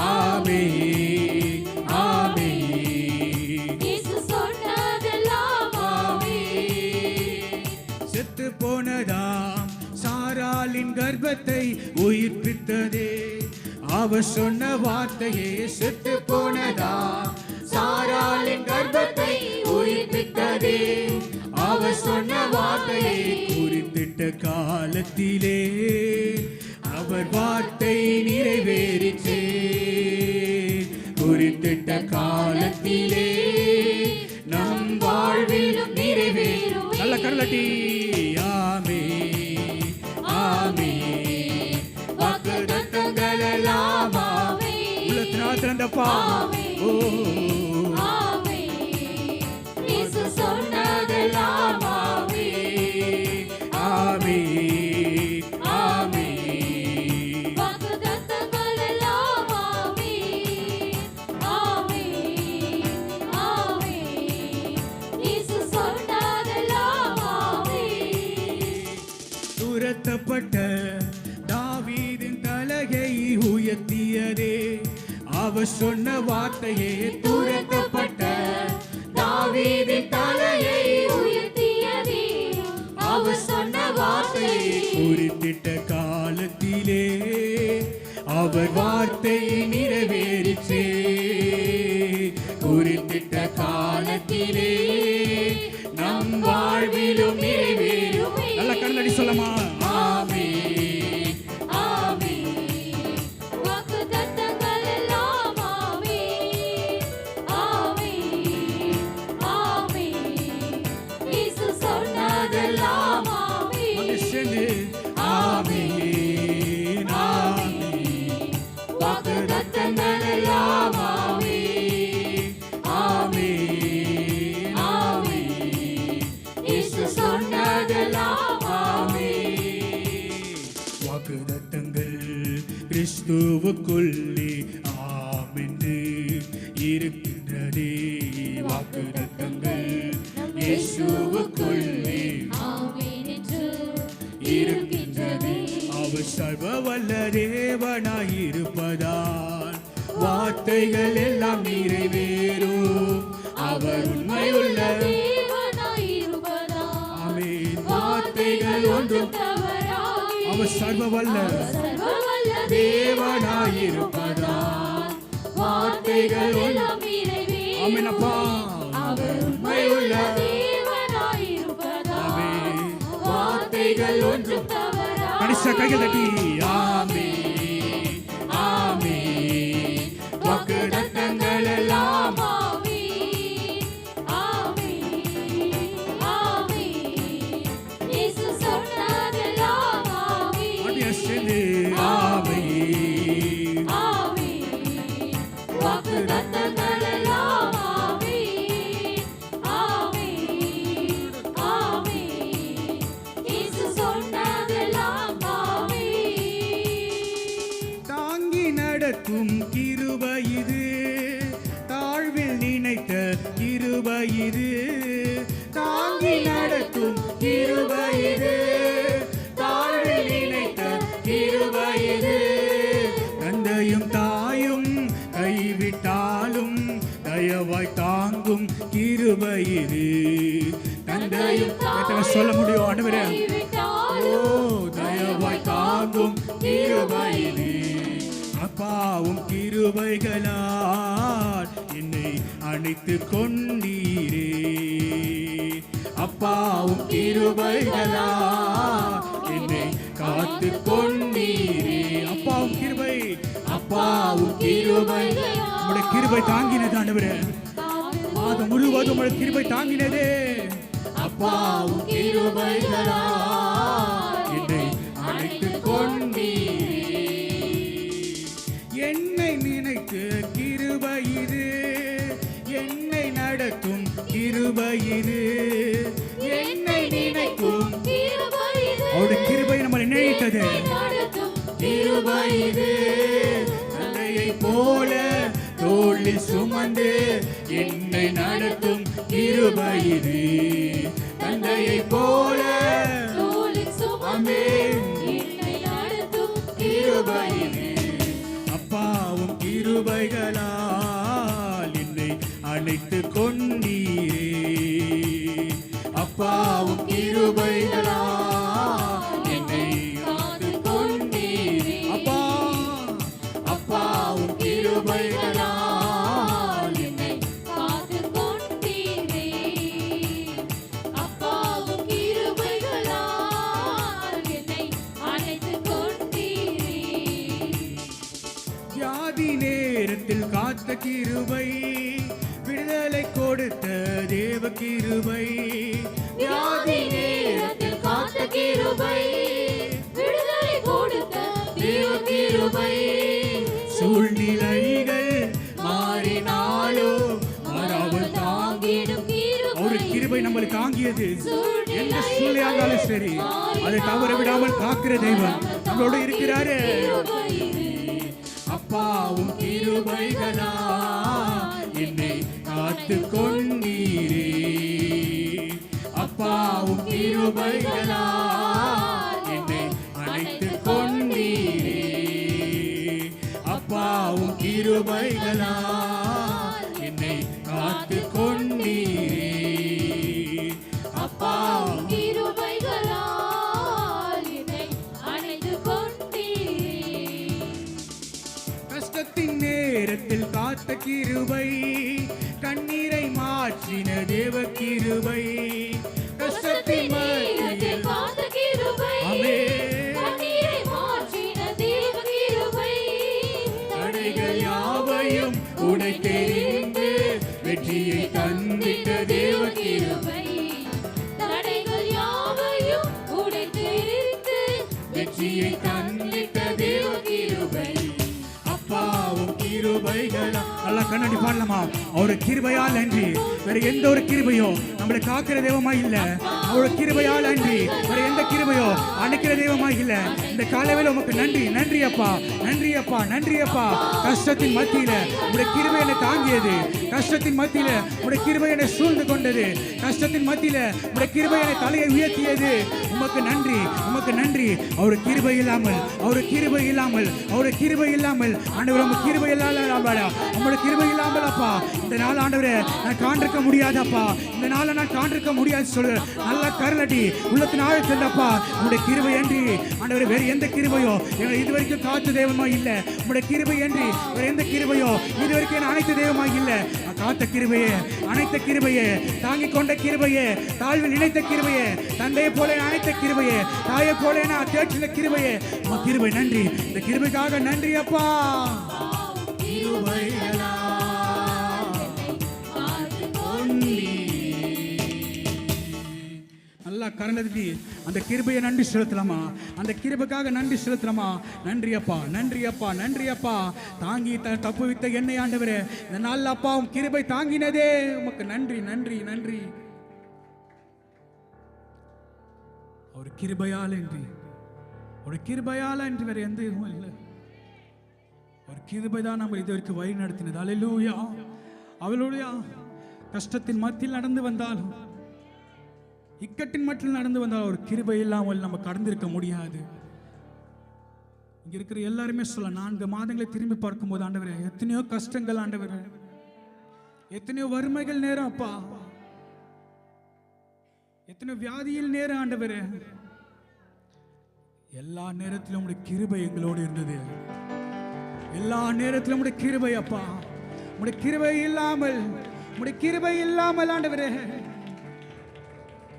ஆமென், ஆமென். செத்து போனதாம் சாராளின் கர்ப்பத்தை உயிர்ப்பித்ததே. அவர் சொன்ன வார்த்தையே செத்து போனதாம் சாராளின் கர்ப்பத்தை உயிர்ப்பித்ததே. அவர் சொன்ன வார்த்தையை குறித்திட்ட காலத்திலே அவர் வார்த்தை நிறைவேறிச்சே. குறித்திட்ட காலத்திலே நம் வாழ்விலும் நிறைவேறும். நல்ல கரலட்டி. ஆமென், ஆமென். வாக்குத்தத்தங்கள் எல்லாம் உள்ளத்தினால் திறந்தப்பா. ஓ சொன்னதெல்லாம் ஆமென், ஆமென், ஆமென். வாக்குத்தத்தங்கள் எல்லாம் ஆமென், ஆமென், ஆமென். இயேசு சொன்னதெல்லாம் ஆமென். துரத்தப்பட்ட தாவீதின் தலையை உயர்த்தியதே. அவர் சொன்ன வார்த்தையே துரத்தப்பட்ட தாவீதின் தலையை உயர்த்தியதே. அவர் சொன்ன வார்த்தையை குறித்திட்ட காலத்திலே அவர் வார்த்தை நிறைவேறிச்சே. குறித்திட்ட காலத்திலே நம் வாழ்விலும் நிறைவேறும். நல்ல கண்ணடி சொல்லமா? ஆமென், ஆமென். வாக்குத்தத்தங்கள் எல்லாம் ஆமென், ஆமென், ஆமென். இயேசு சொன்னதெல்லாம் ஆமென். சேர்ந்து ஆமென், ஆமென். வாக்குத்தத்தங்கள் எல்லாம் ஆமென், ஆமென், ஆமென். இயேசு சொன்னதெல்லாம் ஆமென். வாக்குத்தத்தங்கள் கிறிஸ்துவுக்குள்ளே ஆமென்று இருக்கின்றதே. வாக்குத்தத்தங்கள் இயேசுவுக்குள்ளே ஆமென் என்று இருக்கின்றதே. அவர் சர்வ வல்ல தேவனாயிருப்பதால் வார்த்தைகள் எல்லாம் நிறைவேறும். அவர் உண்மையுள்ள தேவனாயிருப்பதால் ஆமென். வார்த்தைகள் ஒன்றும் தவறாகி அவர் சர்வ வல்ல சர்வவல்ல தேவனாயிருப்பதால் வார்த்தைகள் எல்லாம் நிறைவே ஆமென் அப்பா. அவர் உண்மையுள்ள தேவனாயிருப்பதா வார்த்தைகள் ஒன்றும் தவறா கடைசியா கைகள் தட்டி ஆமே ஆமே வாக்குத்தத்தங்கள் எல்லாம் ஆமென் ஆமென் ஆமென் இயேசு சொன்னதெல்லாம் ஆமென் அடியசென்று ஆமே ஆமென் வாக்குத்தத்தங்கள் எல்லாம் ஆமென் ஆமென் ஆமென் இயேசு சொன்னதெல்லாம் ஆமென் தாங்கி நடக்கும் கிருபை இது தாழ்வில் நினைத்த கிருபை இது தாங்கி நடக்கும் கிருபை இது தாழ்வில் நினைத்த கிருபை இது தந்தையும் தாயும் கைவிட்டாலும் தயவாய் தாங்கும் கிருபை இது தந்தையும் எத்தனை சொல்ல முடியும் ஆண்டவரே ஓ தயவாய் தாங்கும் கிருபை இது அப்பாவும் கிருபைகளால் என்னை அணைத்து கொண்டீரே அப்பாவும் கிருபைகளால் என்னை காத்து கொண்டீரே அப்பாவும் கிருபை உம்முடைய கிருபை தாங்கினது ஆண்டவரே மாதம் முழுவதும் உம்முடைய கிருபை தாங்கினதே அப்பாவும் கிருபைகளால் என்னை அணைத்து கொண்டீரே என்னை நினைத்து கிருபை இது என்னை நடத்தும் கிருபை இது என்னை நினைக்கும் அவருடைய கிருபை நம்மளை நினைத்தது கிருபை இது தந்தையை போல தோளில் சுமந்து என்னை நடத்தும் கிருபை இது தந்தையை போல ஆமென் கிருபை இது அப்பாவும் கிருபைகளால் என்னை அணைத்து கொண்டீரே அப்பாவும் கிருபைகளால் என்னை காத்து கொண்டீரே அப்பா அப்பாவும் கிருபைகளால் என்னை வியாதி நேரத்தில் காத்த கிருபை விடுதலை கொடுத்த தேவ கிருபை வியாதி நேரத்தில் காத்த கிருபை விடுதலை கொடுத்த தேவ கிருபை சூழ்நிலைகள் மாறினாலோ மாறாமல் தாங்கிடும் ஒரு கிருபை கிருபை நம்மளை தாங்கியது எந்த சூழ்நிலையா இருந்தாலும் சரி அதை தவற விடாமல் காக்கிற தெய்வம் நம்மளோட இருக்கிறாரு அப்பாவும் கிருபைகளா என்னை காத்து கொண்டீரே அப்பாவும் கிருபைகளா என்னை அணைத்து கொண்டீரே அப்பாவும் கிருபைகளா என்னை காத்து கொண்டீரே அப்பாவும் கிருபைகளால் என்னை அணைத்து கொண்டீரே கஷ்டத்தின் நேரத்தில் காத்த கிருபை கண்ணீரை மாற்றின தேவ கிருபை கஷ்டத்தின் மத்தியில் காத்த கிருபை ஆமென். கண்ணீரை மாற்றின தேவ கிருபை தடைகள் யாவையும் உடைத்தெறிந்து வெற்றியை தந்திட்ட தேவ கிருபை தடைகள் யாவையும் உடைத்தெறிந்து வெற்றியை தந்திட்ட தேவ கிருபை அப்பாவும் கிருபைகளா நல்லா கண்ணாடி பாடலாமா அவரு கிருபையால் அன்றி வேற எந்த ஒரு கிருபையோ நம்மளை காக்கிற தெய்வமா இல்ல அவரோட கிருபையால் அன்றி வேற எந்த கிருபையோ அணைக்கிற தெய்வமா இல்ல இந்த காலையில உமக்கு நன்றி நன்றி அப்பா நன்றி அப்பா நன்றி அப்பா கஷ்டத்தின் மத்தியில உடைய கிருபை என்னை தாங்கியது கஷ்டத்தின் மத்தியில உடைய கிருபை என்னை சூழ்ந்து கொண்டது கஷ்டத்தின் மத்தியில உடைய கிருபை என்னை தலையை உயர்த்தியது உமக்கு நன்றி, உமக்கு நன்றி. அவரு கிருபை இல்லாமல், அவரு கிருபை இல்லாமல், அவரு கிருபை இல்லாமல் ஆண்டவர், உங்க கிருபை இல்லாமல், உங்களோட கிருபை இல்லாமல் அப்பா இந்த நாள் ஆண்டவரே நான் காண்டிருக்க முடியாதப்பா, இந்த நாளை நான் காண்டிருக்க முடியாது சொல்லு. நல்ல கருளடி உள்ளத்தின் ஆழத்தில் அப்பா உங்களுடைய கிருபை என்று ஆண்டவரே வேறு எந்த கிருபையோ எங்களை இதுவரைக்கும் காத்த தெய்வமா இல்லை. உங்களுடைய கிருபை என்று வேறு எந்த கிருபையோ இதுவரைக்கும் அனைத்து தெய்வமா இல்லை. காத்த கிருபையே, அனைத்த கிருபையே, தாங்கிக் கொண்ட கிருபையே, தாழ்வில் இணைத்த கிருபையே, தந்தையை போல அனைத்த கிருபையே, தாயை போல நான் தேற்றின கிருபையே, உன் கிருபை நன்றி. இந்த கிருபைக்காக நன்றி அப்பா. நல்லா கரண்டதி அந்த கிருபையை நன்றி செலுத்தலாமா, அந்த கிருபைக்காக நன்றி செலுத்தலாமா. நன்றி அப்பா, நன்றி அப்பா, நன்றி அப்பா. தாங்கி தப்பு வித்த என்னை ஆண்டவரே இந்த நாள் அப்பா உன் கிருபை தாங்கினதே உமக்கு நன்றி, நன்றி, நன்றி. ஒரு கிருபையால் என்று, ஒரு கிருபையால் என்று வேற எந்த இதுவும் இல்லை. ஒரு கிருபை தான் நம்ம இதுவரைக்கும் வழி நடத்தினது. அல்லேலூயா. அவளுடைய கஷ்டத்தின் மத்தியில் நடந்து வந்தாலும், இக்கட்டின் மட்டில் நடந்து வந்தால் ஒரு கிருபை இல்லாமல் நம்ம கடந்திருக்க முடியாது. இங்க இருக்கிற எல்லாருமே சொல்ல 4 மாதங்களை திரும்பி பார்க்கும்போது ஆண்டவரே எத்தனையோ கஷ்டங்கள் ஆண்டவரே, எத்தனையோ வறுமைகள் நேரம் அப்பா, எத்தனையோ வியாதியில் நேரம் ஆண்டவரே, எல்லா நேரத்திலும் உங்களுடைய கிருபை எங்களோடு இருந்தது. எல்லா நேரத்திலும் உங்களுடைய கிருபை அப்பா, உங்களுடைய கிருபை இல்லாமல், உங்களுடைய கிருபை இல்லாமல் ஆண்டவரே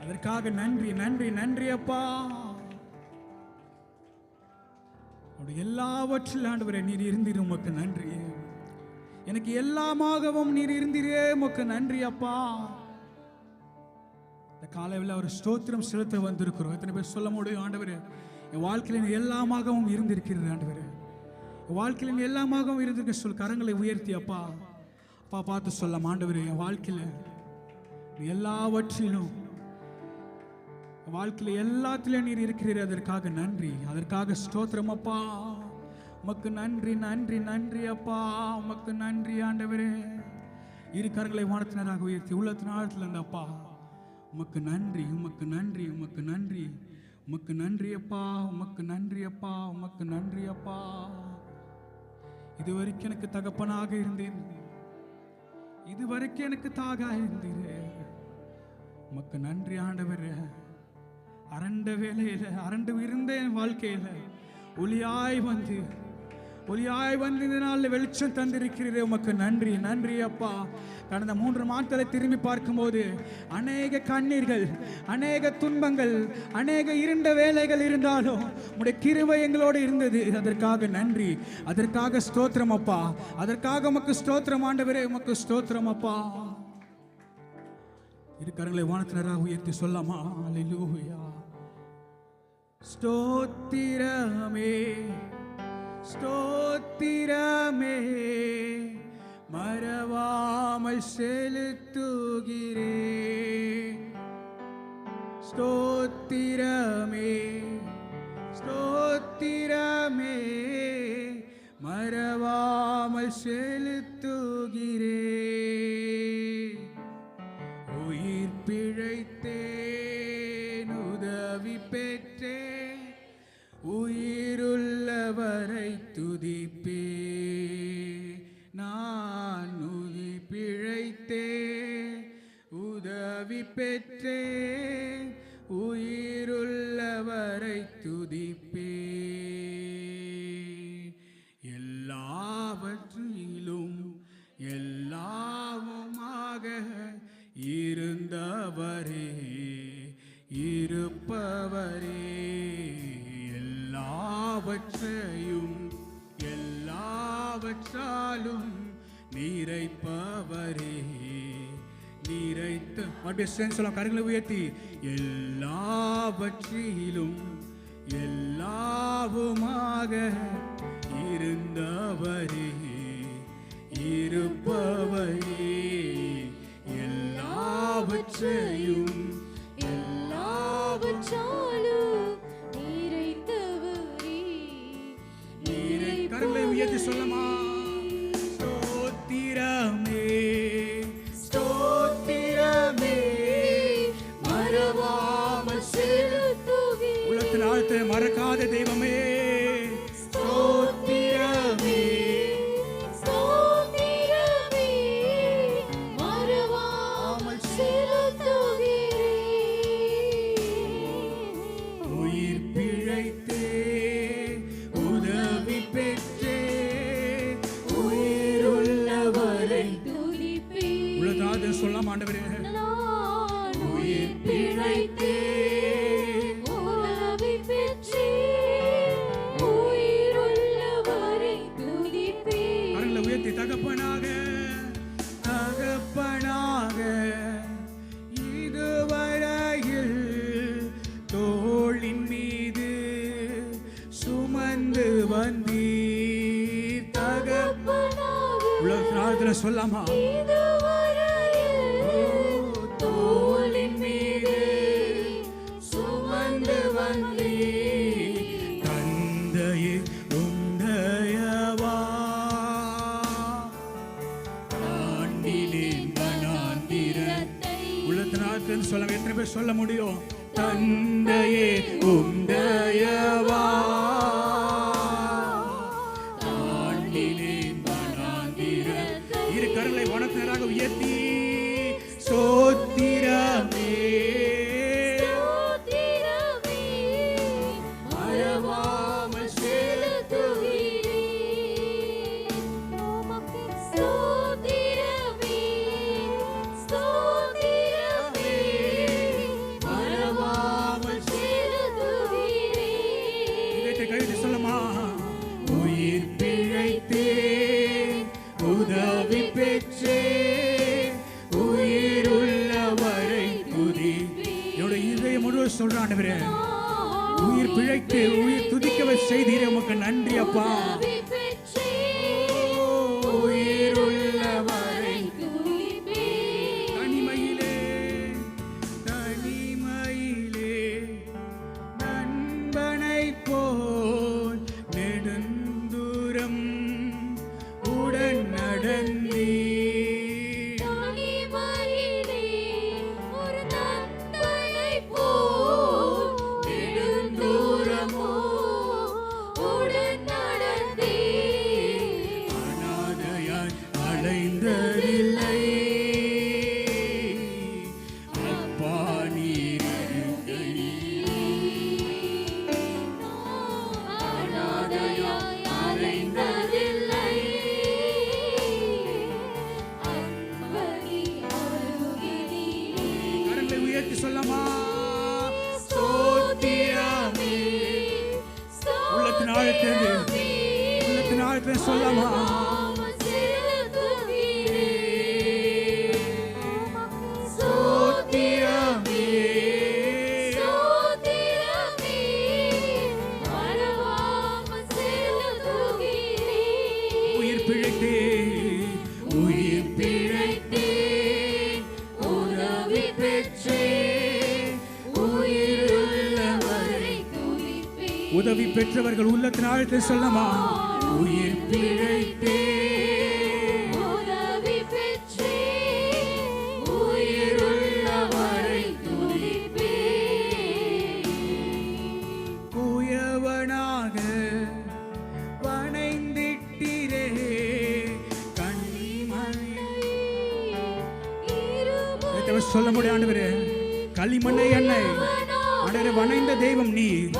அதற்காக நன்றி, நன்றி, நன்றி அப்பா. எல்லாவற்றில் ஆண்டவரே நீர் இருந்தீர், உமக்கு நன்றி. எனக்கு எல்லாமாகவும் நீர் இருந்தீரே, உமக்கு நன்றி அப்பா. இந்த காலையில் ஒரு ஸ்தோத்திரம் செலுத்த வந்திருக்கிறோம். எத்தனை பேர் சொல்ல முடியும் ஆண்டவரே என் வாழ்க்கையில் எல்லாமாகவும் இருந்திருக்கிறது ஆண்டவரே, என் வாழ்க்கையில் எல்லாமாகவும் இருந்திருக்க சொல். கரங்களை உயர்த்தி அப்பா அப்பா பார்த்து சொல்லலாம் ஆண்டவரே என் வாழ்க்கையில் எல்லாவற்றிலும், வாழ்க்கையில் எல்லாத்திலும் நீர் இருக்கிறீர், அதற்காக நன்றி, அதற்காக ஸ்தோத்திரம் அப்பா. உமக்கு நன்றி, நன்றி, நன்றி அப்பா, உமக்கு நன்றி ஆண்டவரே. இரு கரங்களை வானத்தினராக உயர்த்தி உள்ளத்தின் ஆழத்தில் இருந்த அப்பா உமக்கு நன்றி, உமக்கு நன்றி, உமக்கு நன்றி, உமக்கு நன்றி அப்பா, உமக்கு நன்றி அப்பா, உமக்கு நன்றி அப்பா. இதுவரைக்கும் எனக்கு தகப்பனாக இருந்தேன், இதுவரைக்கும் எனக்கு தாக இருந்தீரே, உமக்கு நன்றி ஆண்டவரே. அரண்ட வேலையில அரண்டு இருந்தேன் வாழ்க்கையில ஒளியாய் வந்து இந்த நாளில் வெளிச்சம் தந்திருக்கிறீரே, உமக்கு நன்றி, நன்றி அப்பா. கடந்த 3 நாட்களை திரும்பி பார்க்கும்போது அநேக கண்ணீர்கள், அநேக துன்பங்கள், அநேக இருண்ட வேலைகள் இருந்தாலும் உம்முடைய கிருபை எங்களோடு இருந்தது. அதற்காக நன்றி, அதற்காக ஸ்தோத்திரம் அப்பா, அதற்காக உமக்கு ஸ்தோத்திரம் ஆண்டவரே, உமக்கு ஸ்தோத்திரம் அப்பா. இரு கரங்களை வானத்தினராக உயர்த்தி சொல்லாமா. அல்லேலூயா. ஸ்தோத்திரமே, ஸ்தோத்திரமே, மறவாமல் செலுத்துகிறே. ஸ்தோத்திரமே, ஸ்தோத்திரமே, மறவாமல் செலுத்துகிறே. உயிர் பிழைத்தேன், உதவி பெற்றேன், உயிருள்ளவரை துதிப்பே. நான் உயிர் பிழைத்தேன், உதவி பெற்றேன், உயிருள்ளவரை துதிப்பே. எல்லாவற்றிலும் எல்லாவுமாக இருந்தவரே, இருப்பவரே, எல்லாவற்றையும் எல்லாவற்றாலும் நிறைப்பவரே, நிறைத்த சொல்ல கரங்களை உயர்த்தி. எல்லாவற்றிலும் எல்லாவுமாக இருந்தவரே, இருப்பவரே, எல்லாவற்றையும் எல்லாவற்றாலும் நிறைத்தவரே, கரங்களை உயர்த்தி சொல்லமா. ஸ்தோத்திரமே, ஸ்தோத்திரமே, மறவாமல் செலுத்துகிறேன். சொல்லலாம் ஆண்டவரே. நான் உயிர் பிழைத்தேன், உதவி பெற்றேன், உயிருள்ளவரை துதிப்பேன். கரங்களை உயர்த்தி தகப்பனாக தகப்பனாக இதுவரையில் தோளின் மீது சுமந்து வந்தீர். உலகத்தில் சொல்லாமா? தோளின் மீது சுமந்து வந்தீர். தந்தையே உந்தையவா ஆண்டிலேன் வனாந்திரத்தை. உலகத்தில் சொல்ல எத்தனை பேர் சொல்ல முடியும்? தந்தையே உந்தையவா ஆண்டிலேன் வனாந்திரத்தை. இரு கரங்களை வனத்தினராக உயர்த்தி சோத்திரமே மறவாமல் செலுத்துகிறேன். ஸ்தோத்திரமே, ஸ்தோத்திரமே, மறவாமல் செலுத்துகிறேன். இதயத்தை கைவிட்டு சொல்லமா? உயிர் பிழைத்தேன், உதவி பெற்றேன், உயிருள்ளவரை துதிப்பேன். என்னோட இதயம் முழுவதும் சொல்றேன் ஆண்டவரே, உயிர் பிழைத்து உயிர் துதிக்கவே செய்தீரே, உமக்கு நன்றி அப்பா. உதவி பெற்றேன், உயிருள்ளவரை துதிப்பேன். தனிமையிலே தனிமையிலே நண்பனை போல் நெடுந்தூரம் உடன் நடந்தீர். தனிமையிலே ஒரு நண்பனைப் போல் நெடுந்தூரமோ உடன் நடந்தீர். அனாதையாய் அலைந்ததில்லை அப்பா நீர் அனாதையாய் அலைந்ததில்லை, அன்பனி அருகினிலே. கரங்களை உயர்த்தி சொல்லமா? ஸ்தோத்திரமே. உள்ளத்தின் ஆழத்திலிருந்து உள்ளத்தின் ஆழத்திலிருந்து சொல்லமா? ஸ்தோத்திரமே. உயிர் பிழைத்தேன், உயிர் பிழைத்தேன், உதவி பெற்றேன், உயிருள்ளவரை. உதவி பெற்றவர்கள் உள்ளத்தின் ஆழத்தில் சொல்லமா? உயிர் பிழைத்தேன், உதவி பெற்றேன், உயிருள்ளவரை துதிப்பேன். குயவனாக வணைந்திட்டிரே கண்ணிமணி. சொல்ல முடியும் ஆண்டவரே, களிமண்ணை எண்ணெய் ஆண்டவரே வணைந்த தெய்வம் நீர்.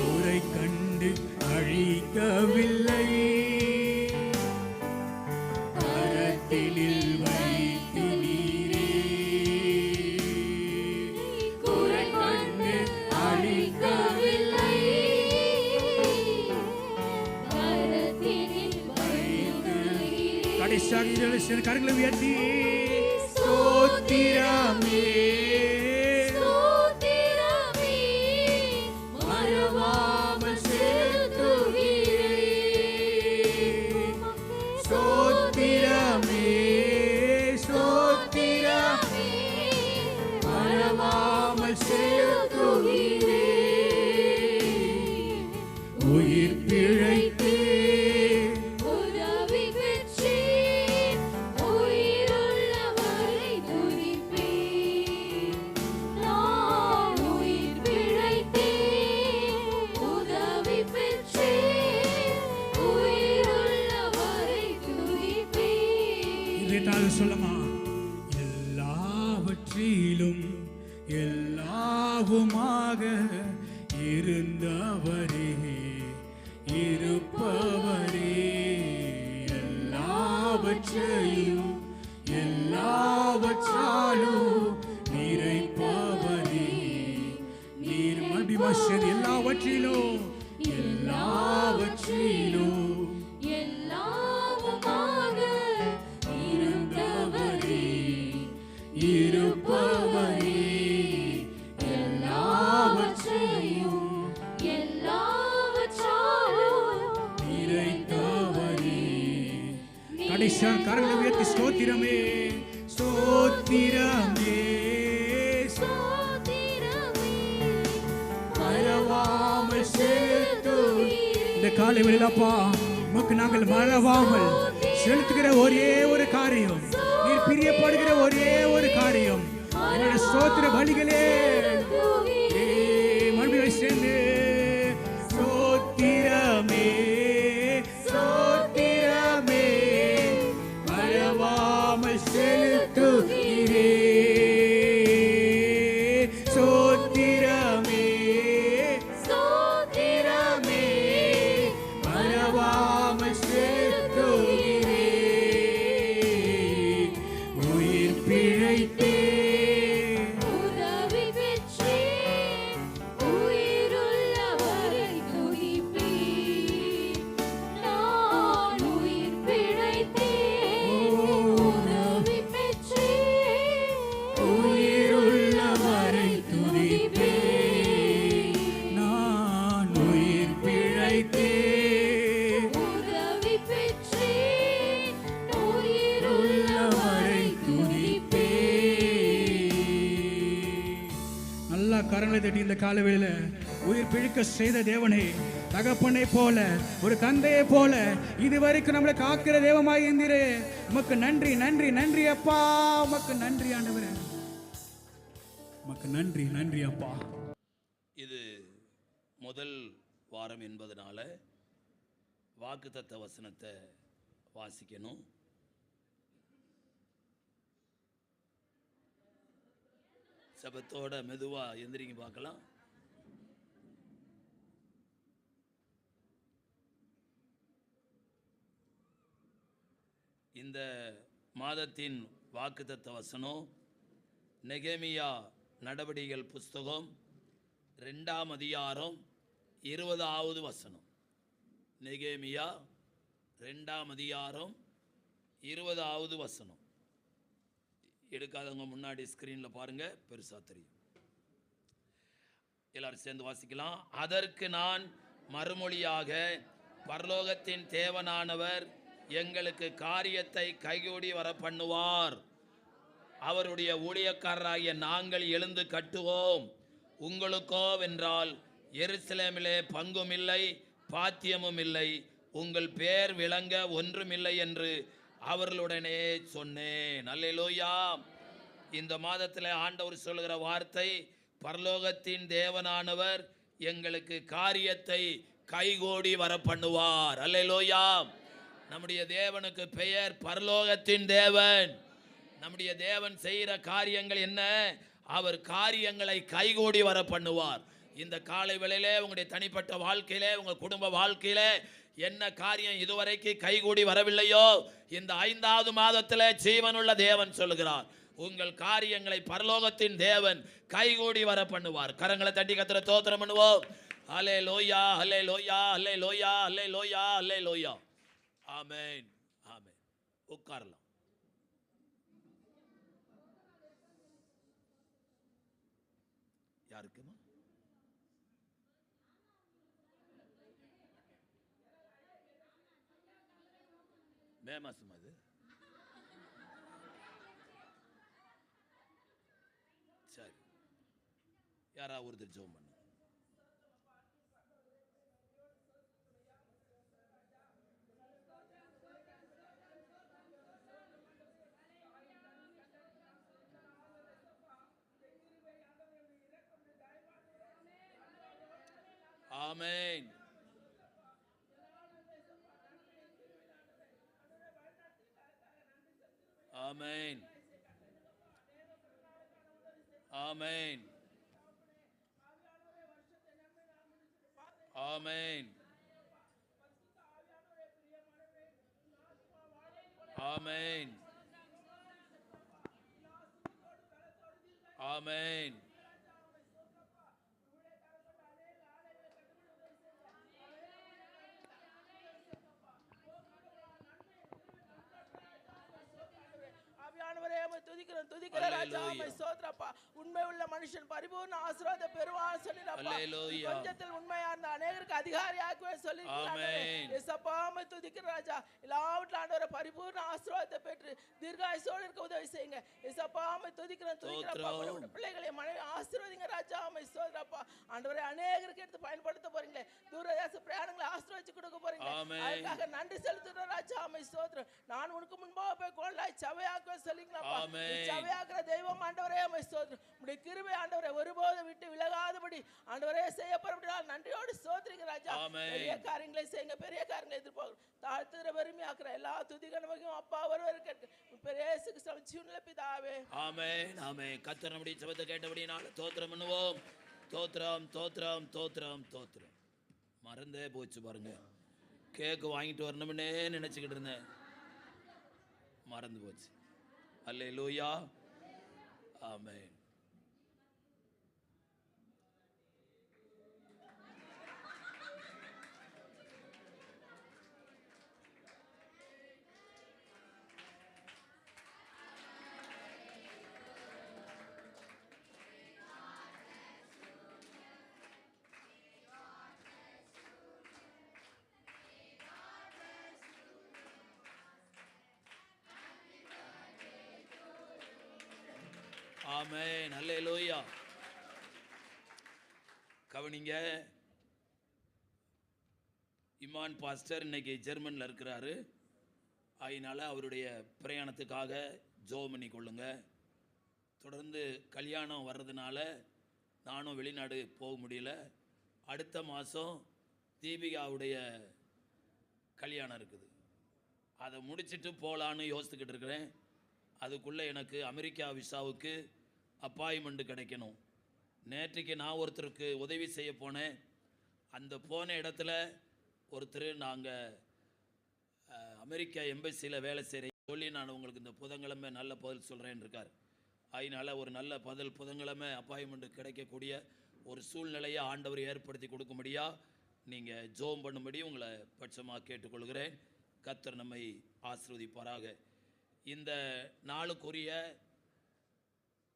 ஊரை கண்டு அழிக்கவில்லை, கரத்திலில் வைத்து நீரே. ஊரை கண்டு அழிக்கவில்லை, கடைசியாக இதோடு சேர்ந்து கரங்களை உயர்த்தி ஸ்தோத்திரமே. மறவாமல் செலுத்துகிறேன். ஸ்தோத்திரமே, ஸ்தோத்திரமே, மறவாமல் செலுத்துகிறேன். உயிர் பிழைத்தேன், உதவி பெற்றேன், உயிருள்ளவரை துதிப்பேன். நான் உயிர் பிழைத்தேன், உதவி பெற்றேன், உயிருள்ளவரை துதிப்பேன். இதைத்தான் சொல்லமா? எல்லாவற்றிலும் எல்லாவுமாக இருந்தவரே இருப்பவரே எல்லாவற்றையும் எல்லாவற்றாலும் நிறைப்பவரே நீர் மடிவசன் எல்லாவற்றிலும் எல்லாவற்றிலும் எல்லாமுமாக இருந்தவரே இருப்பவரே எல்லாவற்றையும் எல்லாவற்றாலும் நிறைத்தவரே கடைசியா கரங்களை உயர்த்தி ஸ்தோத்திரமே ஸ்தோத்திரமே ஸ்தோத்திரமே மறவாமல் செலுத்துகிறேன். இந்த காலை வேளையிலப்பா உமக்கு நாங்கள் மறவாமல் செலுத்துகிற ஒரே ஒரு காரியம், நீர் பிரியப்படுகிற ஒரே ஒரு காரியம் என்னோட ஸ்தோத்திர பலிகளே. மறுபடியும் சேர்ந்து ஸ்தோத்திரமே ஸ்தோத்திரமே மறவாமல் செலுத்துகிறேன். ஸ்தோத்திரமே ஸ்தோத்திரமே மறவாமல் செலுத்துகிறேன். உயிர் பிழைத்தேன் உதவி பெற்றேன் உயிருள்ளவரை துதிப்பேன் நான் உயிர் பிழைத்தேன் உதவி பெற்றேன் உயிருள்ளவரை துதிப்பேன். நான் உயிர் பிழைத்தேன் உதவி பெற்றேன் உள்ளவரை உயிருள்ளவரை துதிப்பேன். நல்லா கரங்களை தட்டி இந்த காலவேளையில உயிர் பிழைக்க செய்த தேவனே, தகப்பனை போல ஒரு தந்தையை போல இதுவரைக்கும் நம்மளை காக்கிற தேவமாய் இருந்தீரே, உமக்கு நன்றி நன்றி நன்றி அப்பா. உமக்கு நன்றி ஆண்டவரே, உமக்கு நன்றி நன்றி அப்பா. இது முதல் வாரம் என்பதனால வாக்குத்தத்த வசனத்தை வாசிக்கணும். சபத்தோட மெதுவா எந்திரிங்க பார்க்கலாம். இந்த மாதத்தின் வாக்குத்தத்த வசனம் நெகேமியா நடவடிக்கைகள் புஸ்தகம் 2ஆம் அதிகாரம் 20வது வசனம். நெகேமியா 2ஆம் அதிகாரம் 20வது வசனம். எடுக்காதவங்க முன்னாடி ஸ்கிரீன்ல பாருங்க, பெருசா தெரியும். எல்லாரும் சேர்ந்து வாசிக்கலாம். அதற்கு நான் மறுமொழியாக, பரலோகத்தின் தேவனானவர் எங்களுக்கு காரியத்தை கைகூடி வர பண்ணுவார். அவருடைய ஊழியக்காரராகிய நாங்கள் எழுந்து கட்டுவோம். உங்களுக்கோ வென்றால் எருசலேமிலே பங்கும் இல்லை பாத்தியமும் இல்லை, உங்கள் பேர் விளங்க ஒன்றுமில்லை என்று அவர்களுடனே சொன்னேன். அல்லேலூயா. இந்த மாதத்தில் ஆண்டவர் சொல்லுகிற வார்த்தை, பரலோகத்தின் தேவனானவர் எங்களுக்கு காரியத்தை கைகூடி வர பண்ணுவார். அல்லேலூயா. நம்முடைய தேவனுக்கு பெயர் பரலோகத்தின் தேவன். நம்முடைய தேவன் செய்கிற காரியங்கள் என்ன? அவர் காரியங்களை கைகூடி வர பண்ணுவார். இந்த காலை வேளையிலே உங்களுடைய தனிப்பட்ட வாழ்க்கையிலே, உங்கள் குடும்ப வாழ்க்கையிலே என்ன காரியம் இதுவரைக்கும் கைகூடி வரவில்லையோ, இந்த 5வது மாதத்தில் ஜீவனுள்ள தேவன் சொல்லுகிறார், உங்கள் காரியங்களை பரலோகத்தின் தேவன் கைகூடி வர பண்ணுவார். கரங்களை தட்டி கர்த்தரை ஸ்தோத்திரம் பண்ணுவோம். அல்லேலூயா அல்லேலூயா அல்லேலூயா அல்லேலூயா அல்லேலூயா. ஆமென் ஆமென். உட்காரலாம். யாருக்குமா? மே மாசம் அது. சரி, யாரா ஒருத்தர் ஜெபம் பண்ணு. ஆமென். ஆமென் ஆமென் ஆமென். ஆமென். ஆமென். ஆவியானவரே உம்மை துதிக்கிற ராஜா உம்மை ஸ்தோத்திரப்பா. உண்மை உள்ள மனுஷன் பரிபூர்ண ஆசீர்வாதத்தை பெறுவான் சொல்லினப்பா. அல்லேலூயா. கொஞ்சத்தில் உண்மையா இருந்த அநேகருக்கு அதிகாரியாக்குவேன் சொல்லிருக்கீங்க. ஆமென். இயேசப்பா உம்மை துதிக்கிற ராஜா. எல்லாவற்றிலும் ஆண்டவரே பரிபூர்ண ஆசீர்வாதத்தை பெற்று தீர்காயுசோடு இருக்க உதவி செய்யுங்க. இயேசப்பா உம்மை துதிக்கிறப்பா. உங்களுடைய பிள்ளைகளை மனைவி ஆசீர்வதிங்க ராஜா உம்மை ஸ்தோத்திரப்பா. ஆண்டவரே அநேகருக்கு எடுத்து பயன்படுத்த போறீங்களே. தூரதேச பிரயாணங்களை ஆசீர்வதிச்சு கொடுக்க போறீங்க. ஆமென். அதுக்காக நன்றி செலுத்துறோம் ராஜா உம்மை ஸ்தோத்திரம். நான் உனக்கு முன்பாக போய் கோலாய் சபையாக்குவேன் சொல்லிங்களா. ஆமென். சபையாக்குற தெய்வம் ஆண்டவரே உம்மை ஸ்தோத்திரம். உம்முடைய கிருபை ஆண்டவரே ஒருபோதும் விட்டு விலகாதபடி ஆண்டவரே செய்யப்படும்படியால் நன்றியோடு ஸ்தோத்திரிங்க ராஜா. ஆமென். பெரிய காரியங்களை செய்யுங்க. பெரிய காரியங்களை எதிர்பார்க்கிறோம். தாழ்த்துகிற வறுமையாக்குற எல்லா துதிகனமையும் அப்பா ஒருவர் கேட்க பெரிய இயேசு கிறிஸ்துவின் ஜீவனுள்ள பிதாவே. ஆமென். ஆமென். கர்த்தர் நம்முடைய ஜெபத்தை கேட்டபடியால் ஸ்தோத்திரம் பண்ணுவோம். ஸ்தோத்திரம் ஸ்தோத்திரம் ஸ்தோத்திரம் ஸ்தோத்திரம். மறந்தே போச்சு பாருங்க. கேக்கு வாங்கிட்டு வரணும்னே நினைச்சுக்கிட்டு இருந்தேன், மறந்து போச்சு. அல்லேலூயா. ஆமென். ஆமென். அல்லேலூயா. கவனிங்க, இமான் பாஸ்டர் இன்னைக்கு ஜெர்மனில் இருக்கிறாரு. அதனால அவருடைய பிரயாணத்துக்காக ஜெபம் பண்ணி கொள்ளுங்க. தொடர்ந்து கல்யாணம் வர்றதுனால நானும் வெளிநாடு போக முடியல. அடுத்த மாதம் தீபிகாவுடைய கல்யாணம் இருக்குது. அதை முடிச்சிட்டு போகலான்னு யோசித்துக்கிட்டு இருக்கிறேன். அதுக்குள்ளே எனக்கு அமெரிக்கா விசாவுக்கு அப்பாயின்மெண்ட் கிடைக்கணும். நேற்றுக்கு நான் ஒருத்தருக்கு உதவி செய்ய போனேன். அந்த போன இடத்துல ஒருத்தர் நாங்கள் அமெரிக்கா எம்பசியில் வேலை செய்கிறேன் சொல்லி நான் உங்களுக்கு இந்த புதன்கிழமை நல்ல பதில் சொல்கிறேன்னு இருக்கார். அதனால் ஒரு நல்ல புதன்கிழமை அப்பாயின்மெண்ட் கிடைக்கக்கூடிய ஒரு சூழ்நிலையை ஆண்டவர் ஏற்படுத்தி கொடுக்கும்படியா நீங்கள் ஜெபம் பண்ணும்படி உங்களை பட்சமாக கேட்டுக்கொள்கிறேன். கர்த்தர் நம்மை ஆசீர்வதிப்பாராக. இந்த நாளுக்குரிய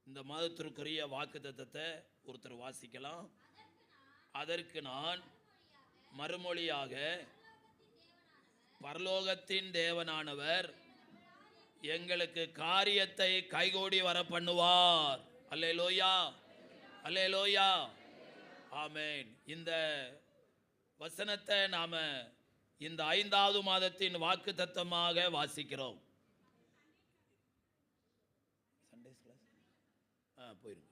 இந்த மாதத்திற்குரிய வாக்குத்தத்தத்தை ஒருத்தர் வாசிக்கலாம். அதற்கு நான் மறுமொழியாக, பரலோகத்தின் தேவனானவர் எங்களுக்கு காரியத்தை கைகூடி வர பண்ணுவார். அல்லேலூயா. அல்லேலூயா. ஆமென். இந்த வசனத்தை நாம இந்த 5வது மாதத்தின் வாக்குத்தத்தமாக வாசிக்கிறோம். சண்டேஸ் கிளாஸ் போயிருங்க.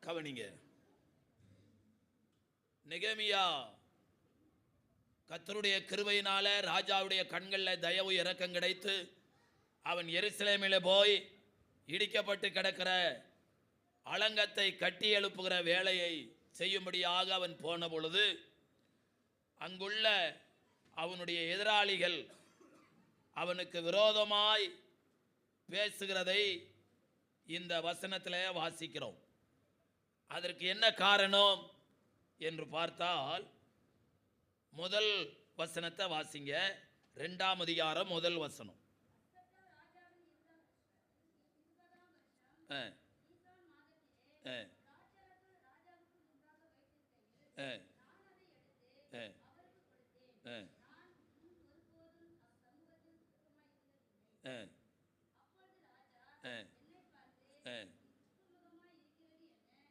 கவனிங்க. நெகேமியா கர்த்தருடைய கிருபையினால ராஜாவுடைய கண்களில் தயவு இரக்கம் கிடைத்து அவன் எருசலேமிலே போய் இடிக்கப்பட்டு கிடக்கிற அலங்கத்தை கட்டி எழுப்புகிற வேலையை செய்யும்படியாக அவன் போன பொழுது அங்குள்ள அவனுடைய எதிராளிகள் அவனுக்கு விரோதமாய் பேசுகிறதை இந்த வசனத்தில் வாசிக்கிறோம். அதற்கு என்ன காரணம் என்று பார்த்தால், முதல் வசனத்தை வாசிங்க. 2ஆம் அதிகாரம் முதல் வசனம்.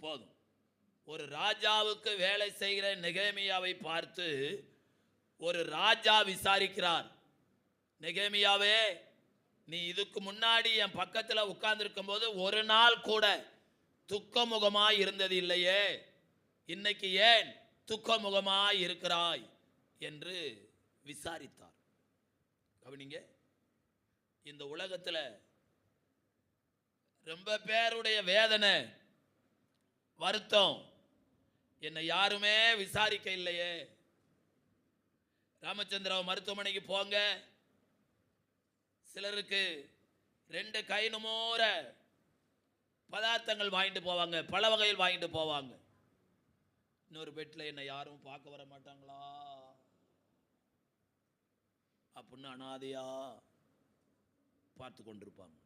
போதும். ஒரு ராஜாவுக்கு வேலை செய்கிற நெகேமியாவை பார்த்து ஒரு ராஜா விசாரிக்கிறார், நெகேமியாவே, நீ இதுக்கு முன்னாடி என் பக்கத்தில் உட்கார்ந்துருக்கும் போது ஒரு நாள் கூட துக்கமுகமாய் இருந்தது இல்லையே, இன்னைக்கு ஏன் துக்கமுகமாய் இருக்கிறாய் என்று விசாரித்தார். கவனிங்க, இந்த உலகத்தில் ரொம்ப பேருடைய வேதனை, வருத்தம், என்னை யாருமே விசாரிக்க இல்லையே. ராமச்சந்திராவ் மருத்துவமனைக்கு போங்க, சிலருக்கு 2 கை நுமோர பதார்த்தங்கள் வாங்கிட்டு போவாங்க, பல வகையில் வாங்கிட்டு போவாங்க. இன்னொரு பெட்டில் என்னை யாரும் பார்க்க வர மாட்டாங்களா அப்படின்னு அனாதையா பார்த்து கொண்டிருப்பாங்க.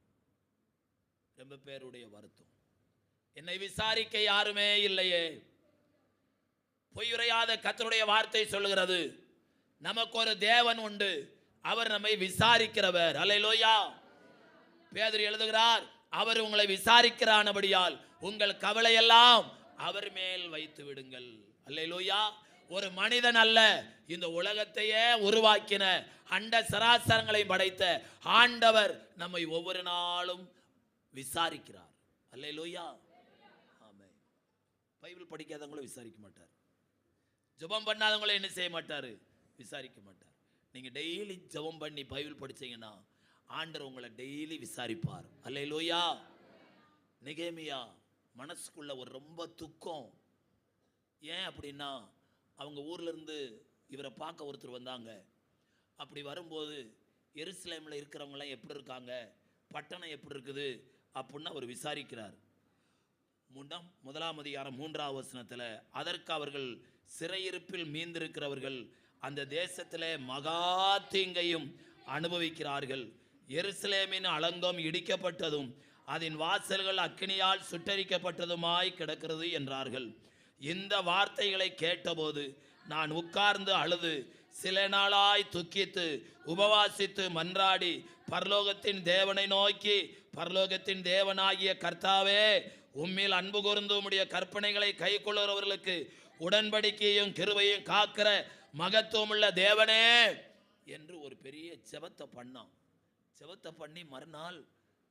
ரொம்ப பேருடைய வருத்தம், என்னை விசாரிக்க யாருமே இல்லையே. பொய்யுரையாத கர்த்தருடைய வார்த்தை சொல்லுகிறது, நமக்கு ஒரு தேவன் உண்டு, அவர் நம்மை விசாரிக்கிறவர். அல்லேலூயா. பேதுரு எழுதுகிறார், அவர் உங்களை விசாரிக்கிறானபடியால் உங்கள் கவலையெல்லாம் அவர் மேல் வைத்து விடுங்கள். அல்லேலூயா. ஒரு மனிதன் அல்ல, இந்த உலகத்தையே உருவாக்கின, அண்ட சராசரங்களை படைத்த ஆண்டவர் நம்மை ஒவ்வொரு நாளும் விசாரிக்கிறார். அல்லேலூயா. ஆமென். பைபிள் படிக்காதவங்களும் விசாரிக்க மாட்டார், ஜெபம் பண்ணாதவங்களும் என்ன செய்ய மாட்டார், விசாரிக்க மாட்டார். நீங்க டெய்லி ஜெபம் பண்ணி பைபிள் படிச்சீங்கன்னா ஆண்டவர் உங்களை டெய்லி விசாரிப்பார். அல்லேலூயா. நெகேமியா மனசுக்குள்ள ஒரு ரொம்ப துக்கம். ஏன் அப்படின்னா, அவங்க ஊர்ல இருந்து இவரை பார்க்க ஒருத்தர் வந்தாங்க. அப்படி வரும்போது எருசலேமில் இருக்கிறவங்களாம் எப்படி இருக்காங்க, பட்டணம் எப்படி இருக்குது அப்படின்னு அவர் விசாரிக்கிறார். 1ஆம் அதிகாரம் 3ஆம் வசனத்தில், அதற்கு அவர்கள் சிறையிருப்பில் மீந்திருக்கிறவர்கள் அந்த தேசத்திலே மகா தீங்கையும் அனுபவிக்கிறார்கள். எருசலேமின் அலங்கம் இடிக்கப்பட்டதும் அதன் வாசல்கள் அக்கினியால் சுட்டரிக்கப்பட்டதுமாய் கிடக்கிறது என்றார்கள். இந்த வார்த்தைகளை கேட்டபோது நான் உட்கார்ந்து அழுது சில நாளாய் துக்கித்து உபவாசித்து மன்றாடி பரலோகத்தின் தேவனை நோக்கி, பரலோகத்தின் தேவனாகிய கர்த்தாவே, உம்மில் அன்பு கூர்ந்து உம்முடைய கற்பனைகளை கைக்கொள்ளுகிறவர்களுக்கு உடன்படிக்கையும் கிருபையும் காக்கிற மகத்துவமுள்ள தேவனே என்று ஒரு பெரிய செபத்தை பண்ணான். செபத்தை பண்ணி மறுநாள்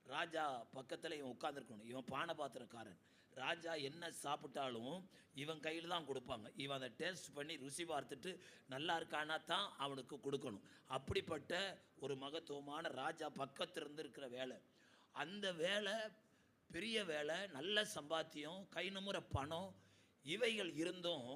ராஜா பக்கத்தில் இவன் உட்கார்ந்துருக்கணும். இவன் பானை பாத்திரக்காரன். ராஜா என்ன சாப்பிட்டாலும் இவன் கையில் தான் கொடுப்பாங்க. இவன் அதை டேஸ்ட் பண்ணி ருசி பார்த்துட்டு நல்லா இருக்கானா தான் அவனுக்கு கொடுக்கணும். அப்படிப்பட்ட ஒரு மகத்துவமான ராஜா பக்கத்திலிருந்து இருக்கிற வேலை. அந்த வேலை பெரிய வேலை, நல்ல சம்பாத்தியம், கை நுமுற பணம், இவைகள் இருந்தும்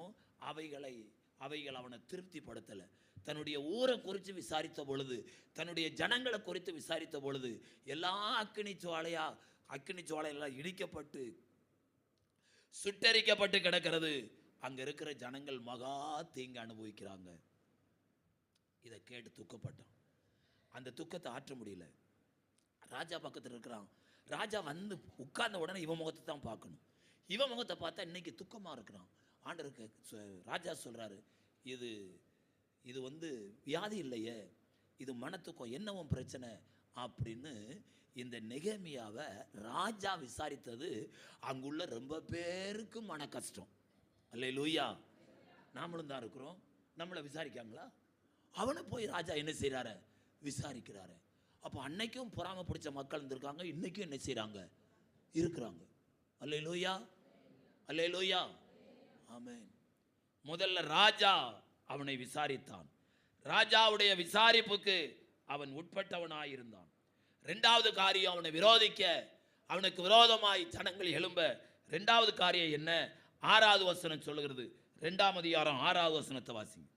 அவைகள் அவனை திருப்திப்படுத்தலை. தன்னுடைய ஊரை குறித்து விசாரித்த பொழுது, தன்னுடைய ஜனங்களை குறித்து விசாரித்த பொழுது, எல்லா அக்கினி ஜுவாலையெல்லாம் இடிக்கப்பட்டு சுட்டரிக்கப்பட்டு கிடக்கிறது. அங்க இருக்கிற ஜனங்கள் மகா தீங்கு அனுபவிக்கிறாங்க. இதை கேட்டு துக்கப்பட்டான். அந்த துக்கத்தை ஆற்ற முடியல. ராஜா பக்கத்தில் இருக்கிறான். ராஜா வந்து உட்கார்ந்த உடனே இவன் முகத்தை தான் பார்க்கணும். இவன் முகத்தை பார்த்தா இன்னைக்கு துக்கமா இருக்கிறான். ஆண்டவருக்கு ராஜா சொல்றாரு, இது வந்து வியாதி இல்லையே, இது மனத்துக்கம், என்னவும் பிரச்சனை அப்படின்னு இந்த நெகேமியாவை ராஜா விசாரித்தது அங்குள்ள ரொம்ப பேருக்கு மன கஷ்டம். அல்லேலூயா. நாமளும் தான் இருக்கிறோம், நம்மளை விசாரிக்காங்களா? அவனை போய் ராஜா என்ன செய்யறாரு, விசாரிக்கிறாரு. அப்போ அன்னைக்கும் பொறாமை பிடிச்ச மக்கள் இருந்திருக்காங்க, இன்னைக்கும் என்ன செய்யறாங்க, இருக்கிறாங்க. அல்லேலூயா, அல்லேலூயா, ஆமென். முதல்ல ராஜா அவனை விசாரித்தான். ராஜாவுடைய விசாரிப்புக்கு அவன் உட்பட்டவனாயிருந்தான். 2வது காரியம், அவனை விரோதிக்க, அவனுக்கு விரோதமாய் ஜனங்கள் எழும்ப 2வது காரியம் என்ன? 6வது வசனம் சொல்லுகிறது. 2ஆம் அதிகாரம் 6வது வசனத்தை வாசிங்க.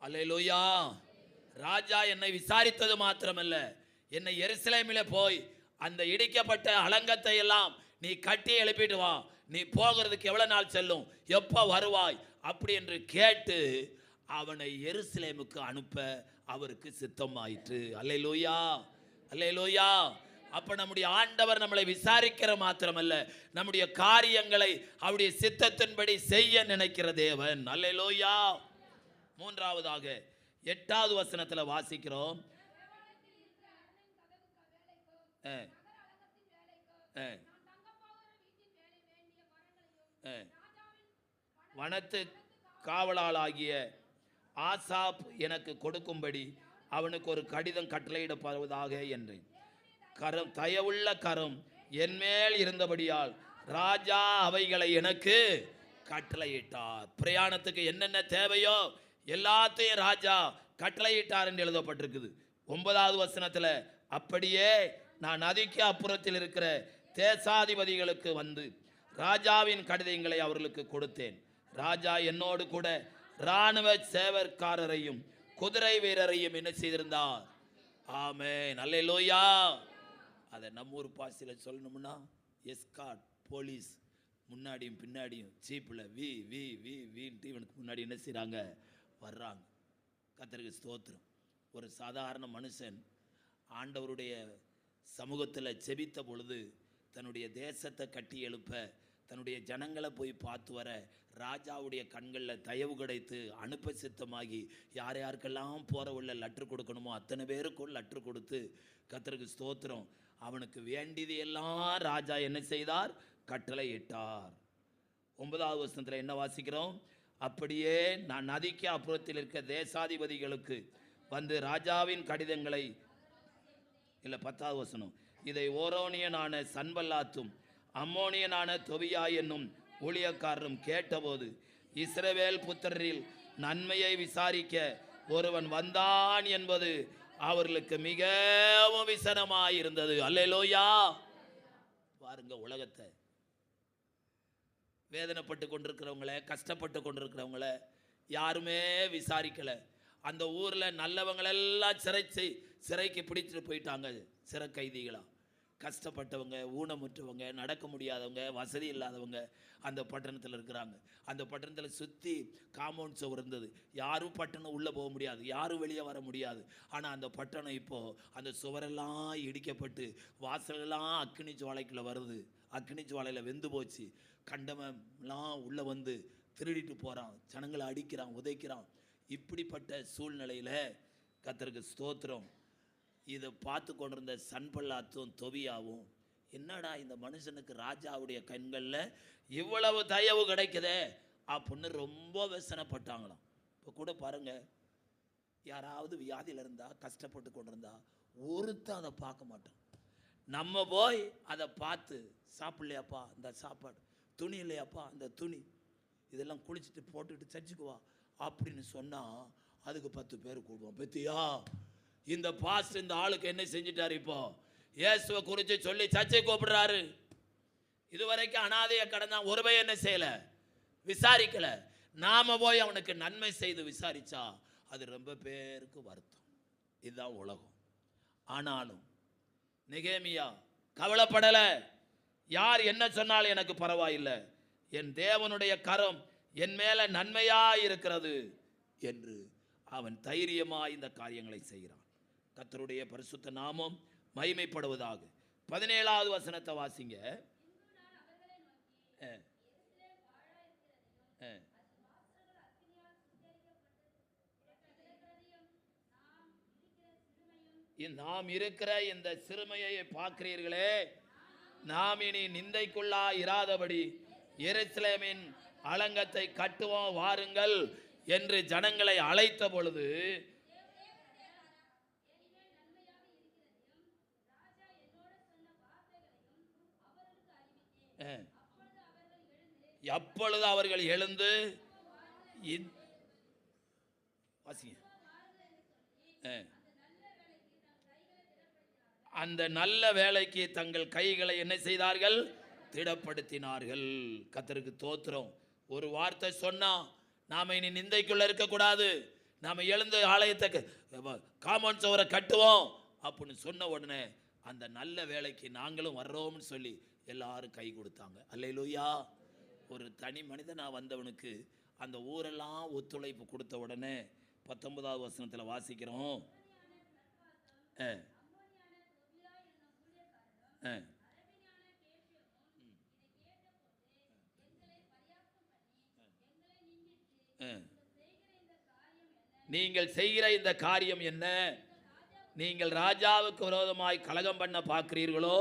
அல்லேலூயா. ராஜா என்னை விசாரித்தது மாத்திரமல்ல, என்னை எருசலேமிலே போய் அந்த இடிக்கப்பட்ட அலங்கத்தை எல்லாம் நீ கட்டி எழுப்பிட்டு வா, நீ போகிறதுக்கு எவ்வளவு நாள் செல்லும், எப்போ வருவாய் அப்படி என்று கேட்டு அவனை எருசலேமுக்கு அனுப்ப அவருக்கு சித்தமாயிற்று. அல்லேலூயா, அல்லேலூயா. அப்ப நம்முடைய ஆண்டவர் நம்மளை விசாரிக்கிற மாத்திரமல்ல, நம்முடைய காரியங்களை அவருடைய சித்தத்தின்படி செய்ய நினைக்கிற தேவன். அல்லேலூயா. மூன்றாவதாக 8வது வசனத்துல வாசிக்கிறோம். வனத்து காவலாளாகிய ஆசாப் எனக்கு கொடுக்கும்படி அவனுக்கு ஒரு கடிதம் கட்டளையிடப்படுவதாக என்றேன். கரம் தயவுள்ள கரம் என்மேல் இருந்தபடியால் ராஜா அவைகளை எனக்கு கட்டளையிட்டார். பிரயாணத்துக்கு என்னென்ன தேவையோ எல்லாத்தையும் ராஜா கட்டளையிட்டார் என்று எழுதப்பட்டிருக்குது. 9வது வசனத்துல அப்படியே நான் நதிக்கு அப்புறத்தில் இருக்கிற தேசாதிபதிகளுக்கு வந்து ராஜாவின் கடிதங்களை அவர்களுக்கு கொடுத்தேன். ராஜா என்னோடு கூட இராணுவ சேவற்காரரையும் குதிரை வீரரையும் என்ன செய்திருந்தார்? ஆமென், அல்லேலூயா. அதை நம்ம ஊர் பாஷையில் சொல்லணும்னா எஸ்கார்ட் போலீஸ் முன்னாடியும் பின்னாடியும் ஜீப்பில் வி வி வி வீன்ட்டு இவனுக்கு முன்னாடி என்ன செய்கிறாங்க? வர்றாங்க. கர்த்தருக்கு ஸ்தோத்திரம். ஒரு சாதாரண மனுஷன் ஆண்டவருடைய சமூகத்தில் செபித்த பொழுது தன்னுடைய தேசத்தை கட்டி எழுப்ப, தன்னுடைய ஜனங்களை போய் பார்த்து வர ராஜாவுடைய கண்களில் தயவு கிடைத்து அனுப்ப சித்தமாகி யார் யாருக்கெல்லாம் போகிற உள்ள லெட்ரு கொடுக்கணுமோ அத்தனை பேருக்கும் லெட்ரு கொடுத்து கர்த்தருக்கு ஸ்தோத்திரம் அவனுக்கு வேண்டியது எல்லாம் ராஜா என்ன செய்தார்? கட்டளை இட்டார். 9வது வசனத்தில் என்ன வாசிக்கிறோம்? அப்படியே நான் நதிக்கு அப்புறத்தில் இருக்க தேசாதிபதிகளுக்கு வந்து ராஜாவின் கடிதங்களை இல்லை 10வது வசனம், இதை ஓரோனியனான சன்பல்லாத்தும் அம்மோனியனான தொபியா என்னும் ஊழியக்காரரும் கேட்டபோது இஸ்ரவேல் புத்திரரில் நன்மையை விசாரிக்க ஒருவன் வந்தான் என்பது அவர்களுக்கு மிகவும் விசனமாயிருந்தது. அல்லேலூயா. பாருங்க, உலகத்தை வேதனைப்பட்டு கொண்டிருக்கிறவங்கள, கஷ்டப்பட்டு கொண்டிருக்கிறவங்கள யாருமே விசாரிக்கல. அந்த ஊர்ல நல்லவங்களெல்லாம் சிறைக்கு பிடிச்சிட்டு போயிட்டாங்க. சிறை கைதிகளா கஷ்டப்பட்டவங்க, ஊனமுற்றவங்க, நடக்க முடியாதவங்க, வசதி இல்லாதவங்க அந்த பட்டணத்தில் இருக்கிறாங்க. அந்த பட்டணத்தில் சுற்றி காம்பவுண்ட் சுவர் இருந்தது. யாரும் பட்டணம் உள்ளே போக முடியாது, யாரும் வெளியே வர முடியாது. ஆனால் அந்த பட்டணம் இப்போது அந்த சுவரெல்லாம் இடிக்கப்பட்டு வாசலெல்லாம் அக்கினி ஜுவாலைக்குள்ளே வருது. அக்கினி ஜுவாலையில் வெந்து போச்சு. கண்டமெல்லாம் உள்ளே வந்து திருடிட்டு போகிறான், ஜனங்களை அடிக்கிறான், உதைக்கிறான். இப்படிப்பட்ட சூழ்நிலையில் கர்த்தருக்கு ஸ்தோத்திரம் இதை பார்த்து கொண்டிருந்த சன்பல்லாத்தும் தொபியாவும், என்னடா இந்த மனுஷனுக்கு ராஜாவுடைய கண்களில் இவ்வளவு தயவு கிடைக்குதே அப்படின்னு ரொம்ப வேசனைப்பட்டாங்களாம். இப்போ கூட பாருங்க, யாராவது வியாதியில் இருந்தா, கஷ்டப்பட்டு கொண்டிருந்தா ஒருத்தன் அதை பார்க்க மாட்டான். நம்ம போய் அதை பார்த்து, சாப்பிடலையாப்பா இந்த சாப்பாடு, துணி இல்லையாப்பா அந்த துணி, இதெல்லாம் குளிச்சுட்டு போட்டுக்கிட்டு சர்ச்சுக்குவா அப்படின்னு சொன்னால் அதுக்கு 10 பேர் கூடுவோம். பத்தியா இந்த பாஸ்ட் இந்த ஆளுக்கு என்ன செஞ்சிட்டாரு? இப்போ இயேசுவை குறித்து சொல்லி சர்ச்சை கூப்பிடுறாரு. இதுவரைக்கும் அனாதைய கடந்தா ஒரு பையன் என்ன செய்யல? விசாரிக்கல. நாம போய் அவனுக்கு நன்மை செய்து விசாரிச்சா அது ரொம்ப பேருக்கு வருத்தம். இதுதான் உலகம். ஆனாலும் நெகேமியா கவலைப்படல. யார் என்ன சொன்னாலும் எனக்கு பரவாயில்லை, என் தேவனுடைய கரம் என் மேல நன்மையா இருக்கிறது என்று அவன் தைரியமா இந்த காரியங்களை செய்கிறான். கர்த்தருடைய பரிசுத்த நாமம் மகிமைப்படுவதாக. 17வது வசனத்தை வாசிங்க. நாம் இருக்கிற இந்த சிறுமையை பார்க்கிறீர்களே, நாம் இனி நிந்தைக்குள்ளா இராதபடி எருசலேமின் அலங்கத்தை கட்டுவோம் வாருங்கள் என்று ஜனங்களை அழைத்த பொழுது அப்பொழுது அவர்கள் எழுந்து அந்த நல்ல வேலைக்கு தங்கள் கைகளை என்ன செய்தார்கள்? திடப்படுத்தினார்கள். கர்த்தருக்கு தோத்திரம். ஒரு வார்த்தை சொன்னா நாம இனி நிந்தைக்குள்ள இருக்கக்கூடாது, நாம எழுந்து ஆலயத்தை காம்பவுண்ட் சுவரை கட்டுவோம் அப்படின்னு சொன்ன உடனே அந்த நல்ல வேலைக்கு நாங்களும் வர்றோம்னு சொல்லி எல்லாரும் கை கொடுத்தாங்க. அல்லேலூயா. ஒரு தனி மனிதனா வந்தவனுக்கு அந்த ஊரெல்லாம் ஒத்துழைப்பு கொடுத்த உடனே 19வது வசனத்தில் வாசிக்கிறோம். நீங்கள் செய்கிற இந்த காரியம் என்ன? நீங்கள் ராஜாவுக்கு விரோதமாய் கலகம் பண்ண பார்க்கிறீர்களோ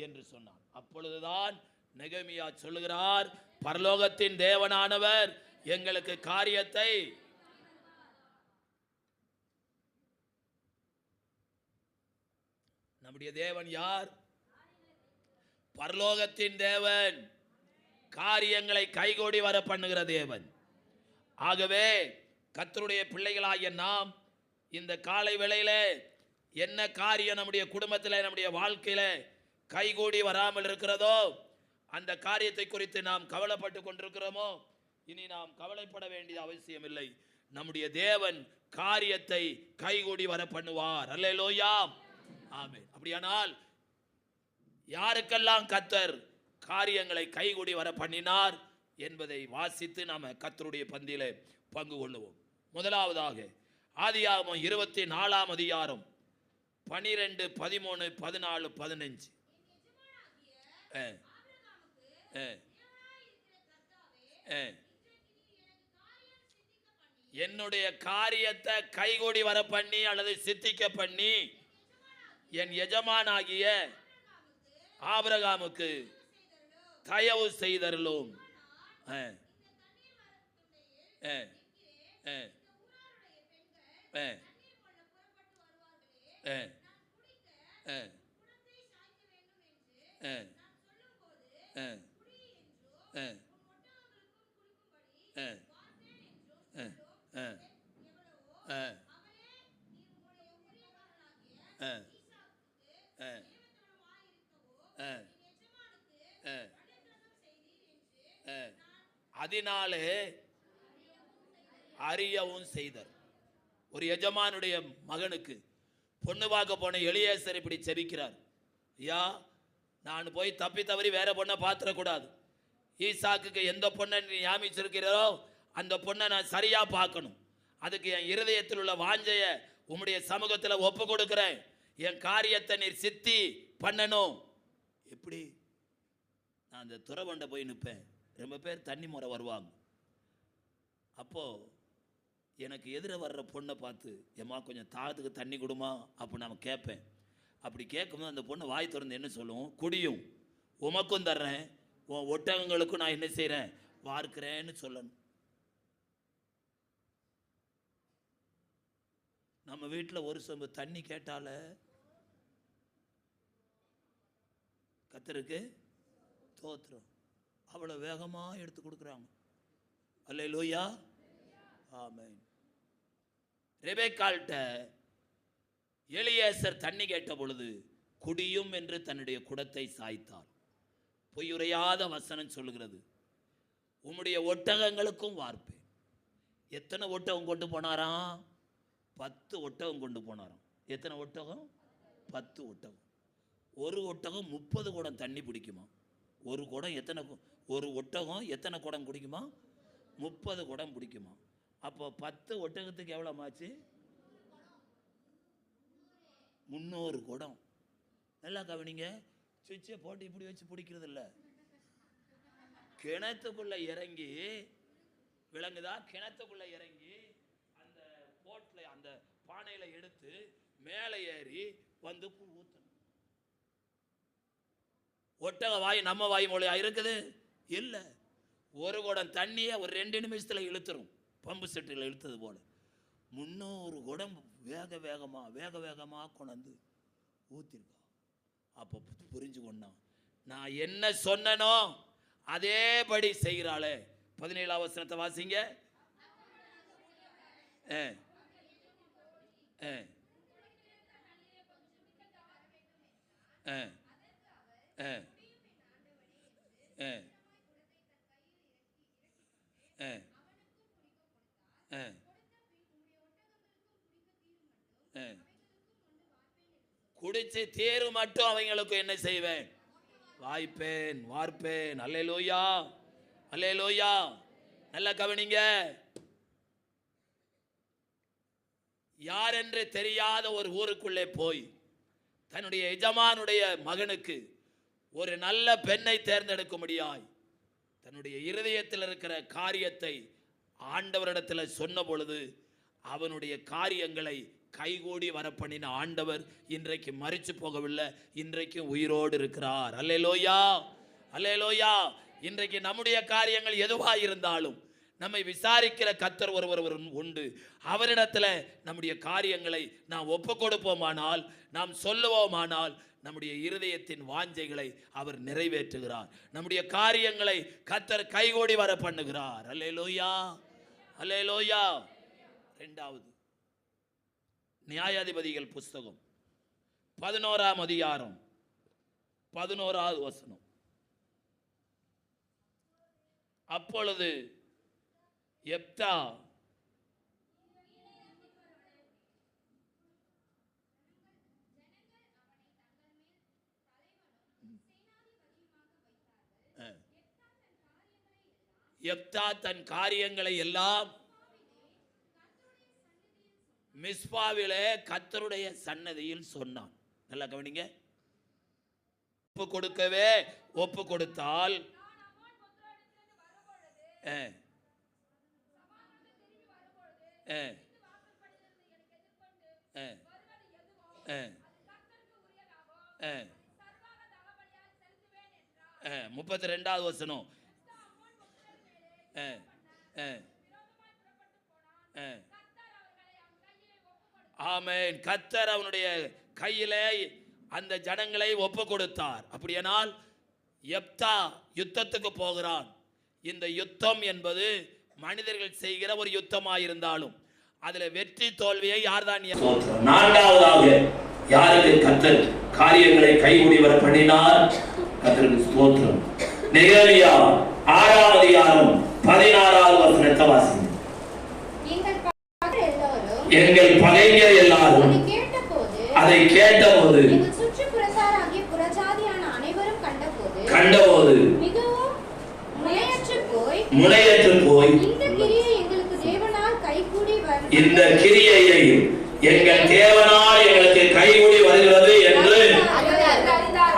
என்று சொன்னான். அப்பொழுதுதான் நெகேமியா சொல்லுகிறார், பரலோகத்தின் தேவனானவர் எங்களுக்கு காரியத்தை நம்முடைய தேவன் யார்? பரலோகத்தின் தேவன், காரியங்களை கைகூடி வர பண்ணுகிற தேவன். ஆகவே கர்த்தருடைய பிள்ளைகளாகிய நாம் இந்த காலை வேளையில என்ன காரியம் நம்முடைய குடும்பத்தில் நம்முடைய வாழ்க்கையில கைகூடி வராமல் இருக்கிறதோ அந்த காரியத்தை குறித்து நாம் கவலைப்பட்டு கொண்டிருக்கிறோமோ, இனி நாம் கவலைப்பட வேண்டிய அவசியம் இல்லை. நம்முடைய தேவன் காரியத்தை கைகூடி வர பண்ணுவார். அல்லேலூயா, ஆமென். அப்படியானால் யாருக்கெல்லாம் கர்த்தர் காரியங்களை கைகூடி வர பண்ணினார் என்பதை வாசித்து நாம கர்த்தருடைய பந்தியிலே பங்கு கொள்ளுவோம். முதலாவதாக ஆதியாகமம் 24ஆம் அதிகாரம் 12, 13, 14, 15. என்னுடைய காரியத்தை கைகூடி வர பண்ணி அல்லது சித்திக்க பண்ணி என் எஜமானாகிய ஆபிரகாமுக்கு தயவு செய்தருளும். அதனாலே அறியவும் செய்தார். ஒரு எஜமானுடைய மகனுக்கு பொண்ணு பார்க்க போன எலியேசர் இப்படி செபிக்கிறார், ஐயா, நான் போய் தப்பி தவறி வேற பொண்ணை பார்த்துடக்கூடாது. ஈசாக்குக்கு எந்த பொண்ணை நீ ஞாபகிச்சிருக்கிறோ அந்த பொண்ணை நான் சரியா பார்க்கணும். அதுக்கு என் இருதயத்தில் உள்ள வாஞ்சைய உம்முடைய சமூகத்தில் ஒப்பு கொடுக்கிறேன். என் காரியத்தை நீர் சித்தி பண்ணணும். எப்படி? நான் அந்த துறவண்டை போய் நிற்பேன். ரொம்ப பேர் தண்ணி முறை வருவாங்க. அப்போ எனக்கு எதிர வர்ற பொண்ணை பார்த்து, ஏம்மா கொஞ்சம் தாகத்துக்கு தண்ணி கொடுமா அப்போ நான் கேட்பேன். அப்படி கேட்கும்போது அந்த பொண்ணை வாய் திறந்து என்ன சொல்லுவோம்? குடியும், உமக்கும் தர்றேன், உன் ஒட்டகங்களுக்கும் நான் என்ன செய்கிறேன், வார்க்கிறேன்னு சொல்லணும். நம்ம வீட்டில் ஒரு சொம்பு தண்ணி கேட்டால கர்த்தருக்கு தோத்திரம், அவ்வளோ வேகமாக எடுத்து கொடுக்குறாங்க. அல்லேலூயா, ஆமென். ரெபெக்காள்கிட்ட எலியேசர் தண்ணி கேட்ட பொழுது குடியும் என்று தன்னுடைய குடத்தை சாய்த்தார். பொய்யுரையாத வசனம் சொல்லுகிறது, உம்முடைய ஒட்டகங்களுக்கும் வார்ப்பேன். எத்தனை ஒட்டகம் கொண்டு போனாராம்? 10 ஒட்டகம் கொண்டு போனாராம். எத்தனை ஒட்டகம்? 10 ஒட்டகம். ஒரு ஒட்டகம் 30 குடம் தண்ணி பிடிக்குமா? ஒரு குடம் எத்தனை? ஒரு ஒட்டகம் எத்தனை குடம் குடிக்குமா? 30 குடம் பிடிக்குமா? அப்போ 10 ஒட்டகத்துக்கு எவ்வளோ ஆச்சு? 300 குடம். நல்லா கவனிங்க. சுவிட்சை போட்டு இப்படி வச்சு பிடிக்கிறது இல்லை, கிணத்துக்குள்ள இறங்கி, விளங்குதா? கிணத்துக்குள்ள இறங்கி அந்த போட்டில் அந்த பானையில் எடுத்து மேலே ஏறி வந்து ஊற்றணும். ஒட்டக வாய் நம்ம வாய் மொழியா இருக்குது? இல்லை. ஒரு குடம் தண்ணியை ஒரு 2 நிமிஷத்தில் இழுத்துரும், பம்பு செட்டில் இழுத்தது போல. 300 குடம் வேக வேகமாக கொண்டு ஊற்றிருக்கோம். அப்போ புரிஞ்சு கொண்டான், நான் என்ன சொன்னனோ அதேபடி செய்கிறாளே. 17ஆம் வசனத்தை வாசிங்க. குடிச்சு தேரு மட்டும் அவங்களுக்கு என்ன செய்வேன்? வாய்ப்பேன், வார்ப்பேன். அல்லேலூயா, அல்லேலூயா. நல்லா கவனிங்க. யார் என்று தெரியாத ஒரு ஊருக்குள்ளே போய் தன்னுடைய எஜமானுடைய மகனுக்கு ஒரு நல்ல பெண்ணை தேர்ந்தெடுக்கும்படியாய் தன்னுடைய இருதயத்தில் இருக்கிற காரியத்தை ஆண்டவரிடத்தில் சொன்ன பொழுது அவனுடைய காரியங்களை கைகூடி வர பண்ணின ஆண்டவர் இன்றைக்கு மரிச்சு போகவில்லை, இன்றைக்கும் உயிரோடு இருக்கிறார். அல்லேலூயா, அல்லேலூயா. இன்றைக்கு நம்முடைய காரியங்கள் எதுவாக இருந்தாலும் நம்மை விசாரிக்கிற கர்த்தர் ஒருவர் உண்டு. அவரிடத்துல நம்முடைய காரியங்களை நாம் ஒப்பு கொடுப்போமானால், நாம் சொல்லுவோமானால், நம்முடைய இருதயத்தின் வாஞ்சைகளை அவர் நிறைவேற்றுகிறார். நம்முடைய காரியங்களை கர்த்தர் கைகூடி வர பண்ணுகிறார். அல்லேலூயா, அல்லேலூயா. இரண்டாவது, நியாயாதிபதிகள் புஸ்தகம் 11ஆம் அதிகாரம் 11வது வசனம். அப்பொழுது எப்தா தன் காரியங்களை எல்லாம் மிஸ்பாவிலே கர்த்தருடைய சன்னதியில் சொன்னான். நல்லா கவனிங்க. ஒப்பு கொடுக்கவே ஒப்பு கொடுத்தால் முப்பத்தி 2வது வசனம். ஆமென். கர்த்தர் அவனுடைய கையிலே அந்த ஜனங்களை ஒப்பு கொடுத்தார். அப்படியானால் எப்தா யுத்தத்துக்கு போகிறான். இந்த யுத்தம் என்பது மனிதர்கள் செய்கிற ஒரு யுத்தமாயிருந்தாலும் அதுல வெற்றி தோல்வியை யார்தான்? நான்காவதாக யாருக்கு கர்த்தர் காரியங்களை கைகூடி வர பண்ணினார்? கர்த்தருக்கு ஸ்தோத்திரம். நெகேமியா 6ஆம் அதிகாரம் 16வது வசனத்தை வாசிங்க. எங்கள் பகைஞர் எல்லாரும் அதை கேட்டபோது கண்டபோது முனையற்று போய் இந்த கிரியையை எங்கள் தேவனால் எங்களுக்கு கைகூடி வருகிறது என்று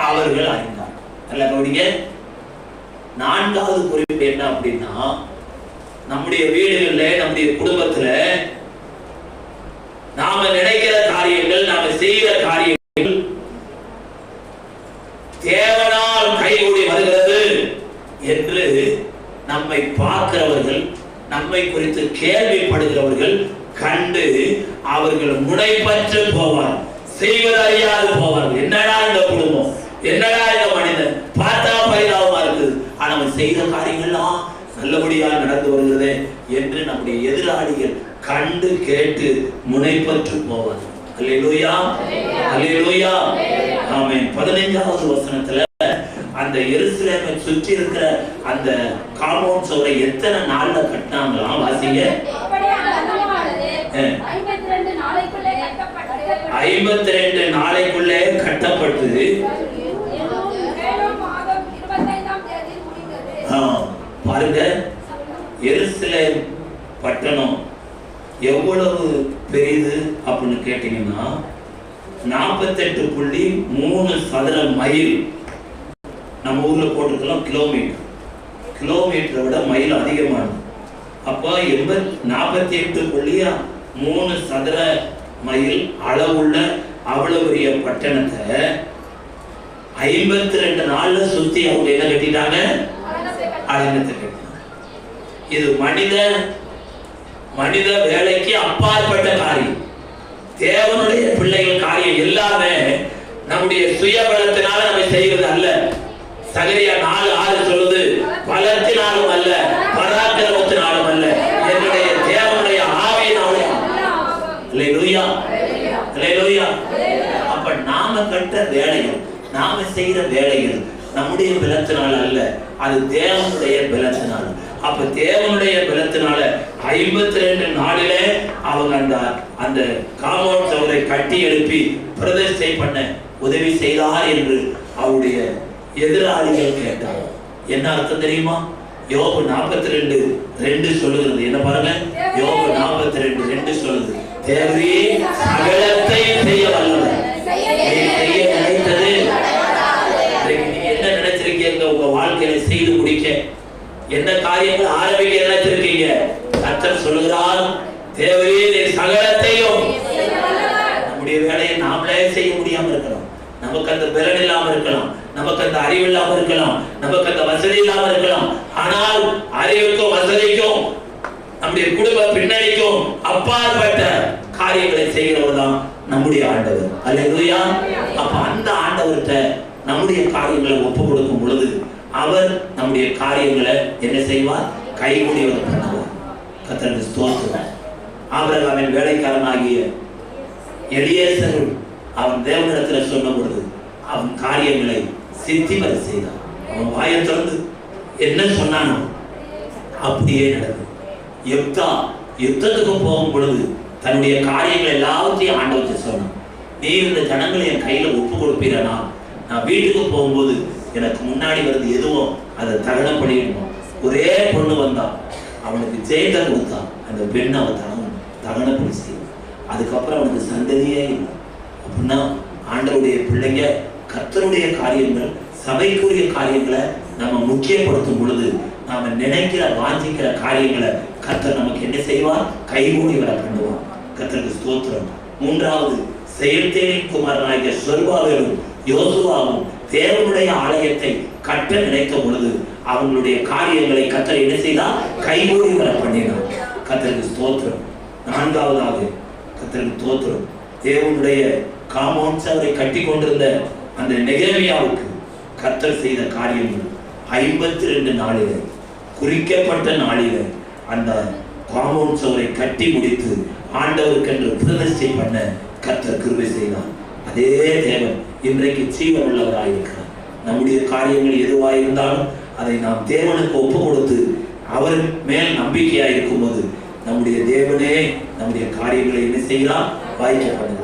அவர்கள் அறிந்தார். நல்ல கவனிங்க. 4வது குறிப்பு என்ன அப்படின்னா, நம்முடைய வீடுகள்ல, நம்முடைய குடும்பத்துல நாம நினைக்கிற காரியங்கள், நாம செய்கிற காரியங்கள் தேவனால் கைகூடி வருகிறது என்று நம்மை பார்க்கிறவர்கள், நம்மை குறித்து கேள்விப்படுகிறவர்கள் கண்டு அவர்கள் முனைப்பற்று போவார், செய்வது அறியாது போவார்கள். என்னடா இந்த குடும்பம், என்னடா இந்த மனிதன், பார்த்தா பரிதாபமா இருக்குது, ஆனா அவன் செய்த காரியங்கள்லாம் நல்லபடியாக நடந்து வருகிறது என்று நம்முடைய எதிராளிகள் கண்டு கேட்டு முனைப்பற்று போவார். அல்லேலூயா, அல்லேலூயா, ஆமென். 15வது வசனத்துல அந்த எருசலேமை சுற்றி இருக்கிற அந்த காம்பவுண்ட் சுவரை எத்தனை நாள்ல கட்டினாங்களாம்? வாசிங்க. 52 நாளைக்குள்ளே கட்டப்பட்டு பாருங்க. எருசலேம் பட்டணம் எவ்வளவு பெரிது அப்படின்னு கேட்டீங்கன்னா 48.3 சதுர மைல். நம்ம ஊர்ல போட்டுக்கலாம் கிலோமீட்டர், கிலோமீட்டரை விட மைல் அதிகமானது. அப்போ 48.3 சதுர மைல் அளவுள்ள அவ்வளவு பெரிய பட்டணத்தை 52 நாள்ல சுத்தி அவங்க என்ன கட்டிட்டாங்க? அலங்கத்தை கட்டினாங்க. இது மனித வேலைக்கு அப்பாற்பட்ட காரியம். தேவனுடைய பிள்ளைகள் காரியம் எல்லாமே நம்முடைய சுயபலத்தினால நம்ம செய்வது அல்ல. சகரியா 4:6 சொல்லுது, பலத்தினாலும் அல்ல, பராக்கிரமத்தினாலும் அல்ல, என்னுடைய தேவனுடைய ஆவியினாலே. அல்லேலூயா, அல்லேலூயா. அப்ப நாம கட்ட வேலைகள், நாம செய்யற வேலைகள் நம்முடைய பலத்தினால அல்ல, அது தேவனுடைய பலத்தினால. அப்ப தேவனுடைய பலத்தினால 52 நாளிலே அவங்க அந்த காம்பவுண்ட் சுவரை கட்டி எழுப்பி பிரதிஷ்டை பண்ண உதவி செய்தார் என்று அவருடைய எதிராளிகள் கேட்டார். என்ன அர்த்தம் தெரியுமா? யோபு 42:2 சொல்லுகிறது. என்ன பாருங்க, யோபு 42:2 சொல்லுது, தேவரே சகலத்தை செய்ய வல்லவர், செய்ய நினைத்தது. நீங்க என்ன நினைச்சிருக்கீங்க உங்க வாழ்க்கையில செய்து முடிக்க? என்ன காரியங்கள் ஆரம்பிக்க நினைச்சிருக்கீங்க? கர்த்தர் சொல்லுகிறார், தேவரீர் சகலத்தையும். நம்முடைய வேலையை நாமளே செய்ய முடியாம இருக்கலாம், நமக்கு அந்த பலன் இல்லாம இருக்கலாம், நமக்கு அந்த அறிவு இல்லாம இருக்கலாம், நமக்கு அந்த வசதி இல்லாம இருக்கலாம். ஆனால் அறிவுக்கும் வசதிக்கும் நம்முடைய குடும்ப பின்னணிக்கும் அப்பாற்பட்ட காரியங்களை செய்கிறவர் தான் நம்முடைய ஆண்டவர். அல்லேலூயா. அப்ப அந்த ஆண்டவர்கிட்ட நம்முடைய காரியங்களை ஒப்பு கொடுக்கும் பொழுது அவர் நம்முடைய காரியங்களை என்ன செய்வார்? கைகூடியவர் பண்ணுவார். கர்த்தருக்கு ஸ்தோத்திரம். ஆபிரகாமின் வேலைக்காரனாகிய எலியேசர் அவன் தேவனிடத்துல சொன்ன பொழுது அவன் காரியங்களை சித்தி வர செய்தான். அவன் வாயை திறந்து என்ன சொன்னானோ அப்படியே நடந்தது. யெப்தா யுத்தத்துக்கு போகும் பொழுது தன்னுடைய காரியங்கள் எல்லாத்தையும் ஆண்டவர்கிட்ட சொன்னான். நீ இந்த ஜனங்களை என் கையில ஒப்பு கொடுப்பீரனா, நான் வீட்டுக்கு போகும்போது எனக்கு முன்னாடி வருது எதுவோ அதை தகனம் பண்ணிடணும். ஒரே பொண்ணு வந்தான், அவனுக்கு ஜெயத்தை கொடுத்தான். அந்த பெண் அவன் தகனப்படி செய்யும். அதுக்கப்புறம் அவனுக்கு சந்ததியே இல்லை. அப்படின்னா ஆண்டவருடைய பிள்ளைங்க கர்த்தருடைய காரியங்கள், சபைக்குரிய காரியங்களை நம்ம முக்கியப்படுத்தும் பொழுது நாம நினைக்கிற வாஞ்சிக்கிற காரியங்களை கர்த்தர் நமக்கு என்ன செய்வார்? கைகூடி வர பண்ணுவார். கர்த்தருக்கு ஸ்தோத்திரம். மூன்றாவது, செயல்தேனின் குமாரனாகிய சொர்பாவேலும் யோசுவாவும் தேவனுடைய ஆலயத்தை கட்ட நினைத்த பொழுது அவங்களுடைய காரியங்களை கர்த்தர் என்ன செய்தார்? கைகூடி வர பண்ணினார். கர்த்தருக்கு ஸ்தோத்திரம். நான்காவதாக கர்த்தருக்கு ஸ்தோத்திரம், தேவனுடைய காம்பவுண்ட் சுவரை கட்டி கொண்டிருந்த அந்த நெகேமியாவுக்கு கர்த்தர் செய்த காரியங்கள் 52 நாளிலே, குறிக்கப்பட்ட நாளிலே அந்த காம்பவுண்ட் சுவரை கட்டி முடித்து ஆண்டவருக்கென்று பிரதிஷ்டை பண்ண கர்த்தர் கிருபை செய்தார். அதே தேவன் இன்றைக்கு ஜீவன் உள்ளவராயிருக்கிறார். நம்முடைய காரியங்கள் எதுவாயிருந்தாலும் அதை நாம் தேவனுக்கு ஒப்பு கொடுத்து அவர் மேல் நம்பிக்கையா இருக்கும்போது நம்முடைய தேவனே நம்முடைய காரியங்களை என்ன செய்யலாம்? வாய்க்க பண்ணுங்க.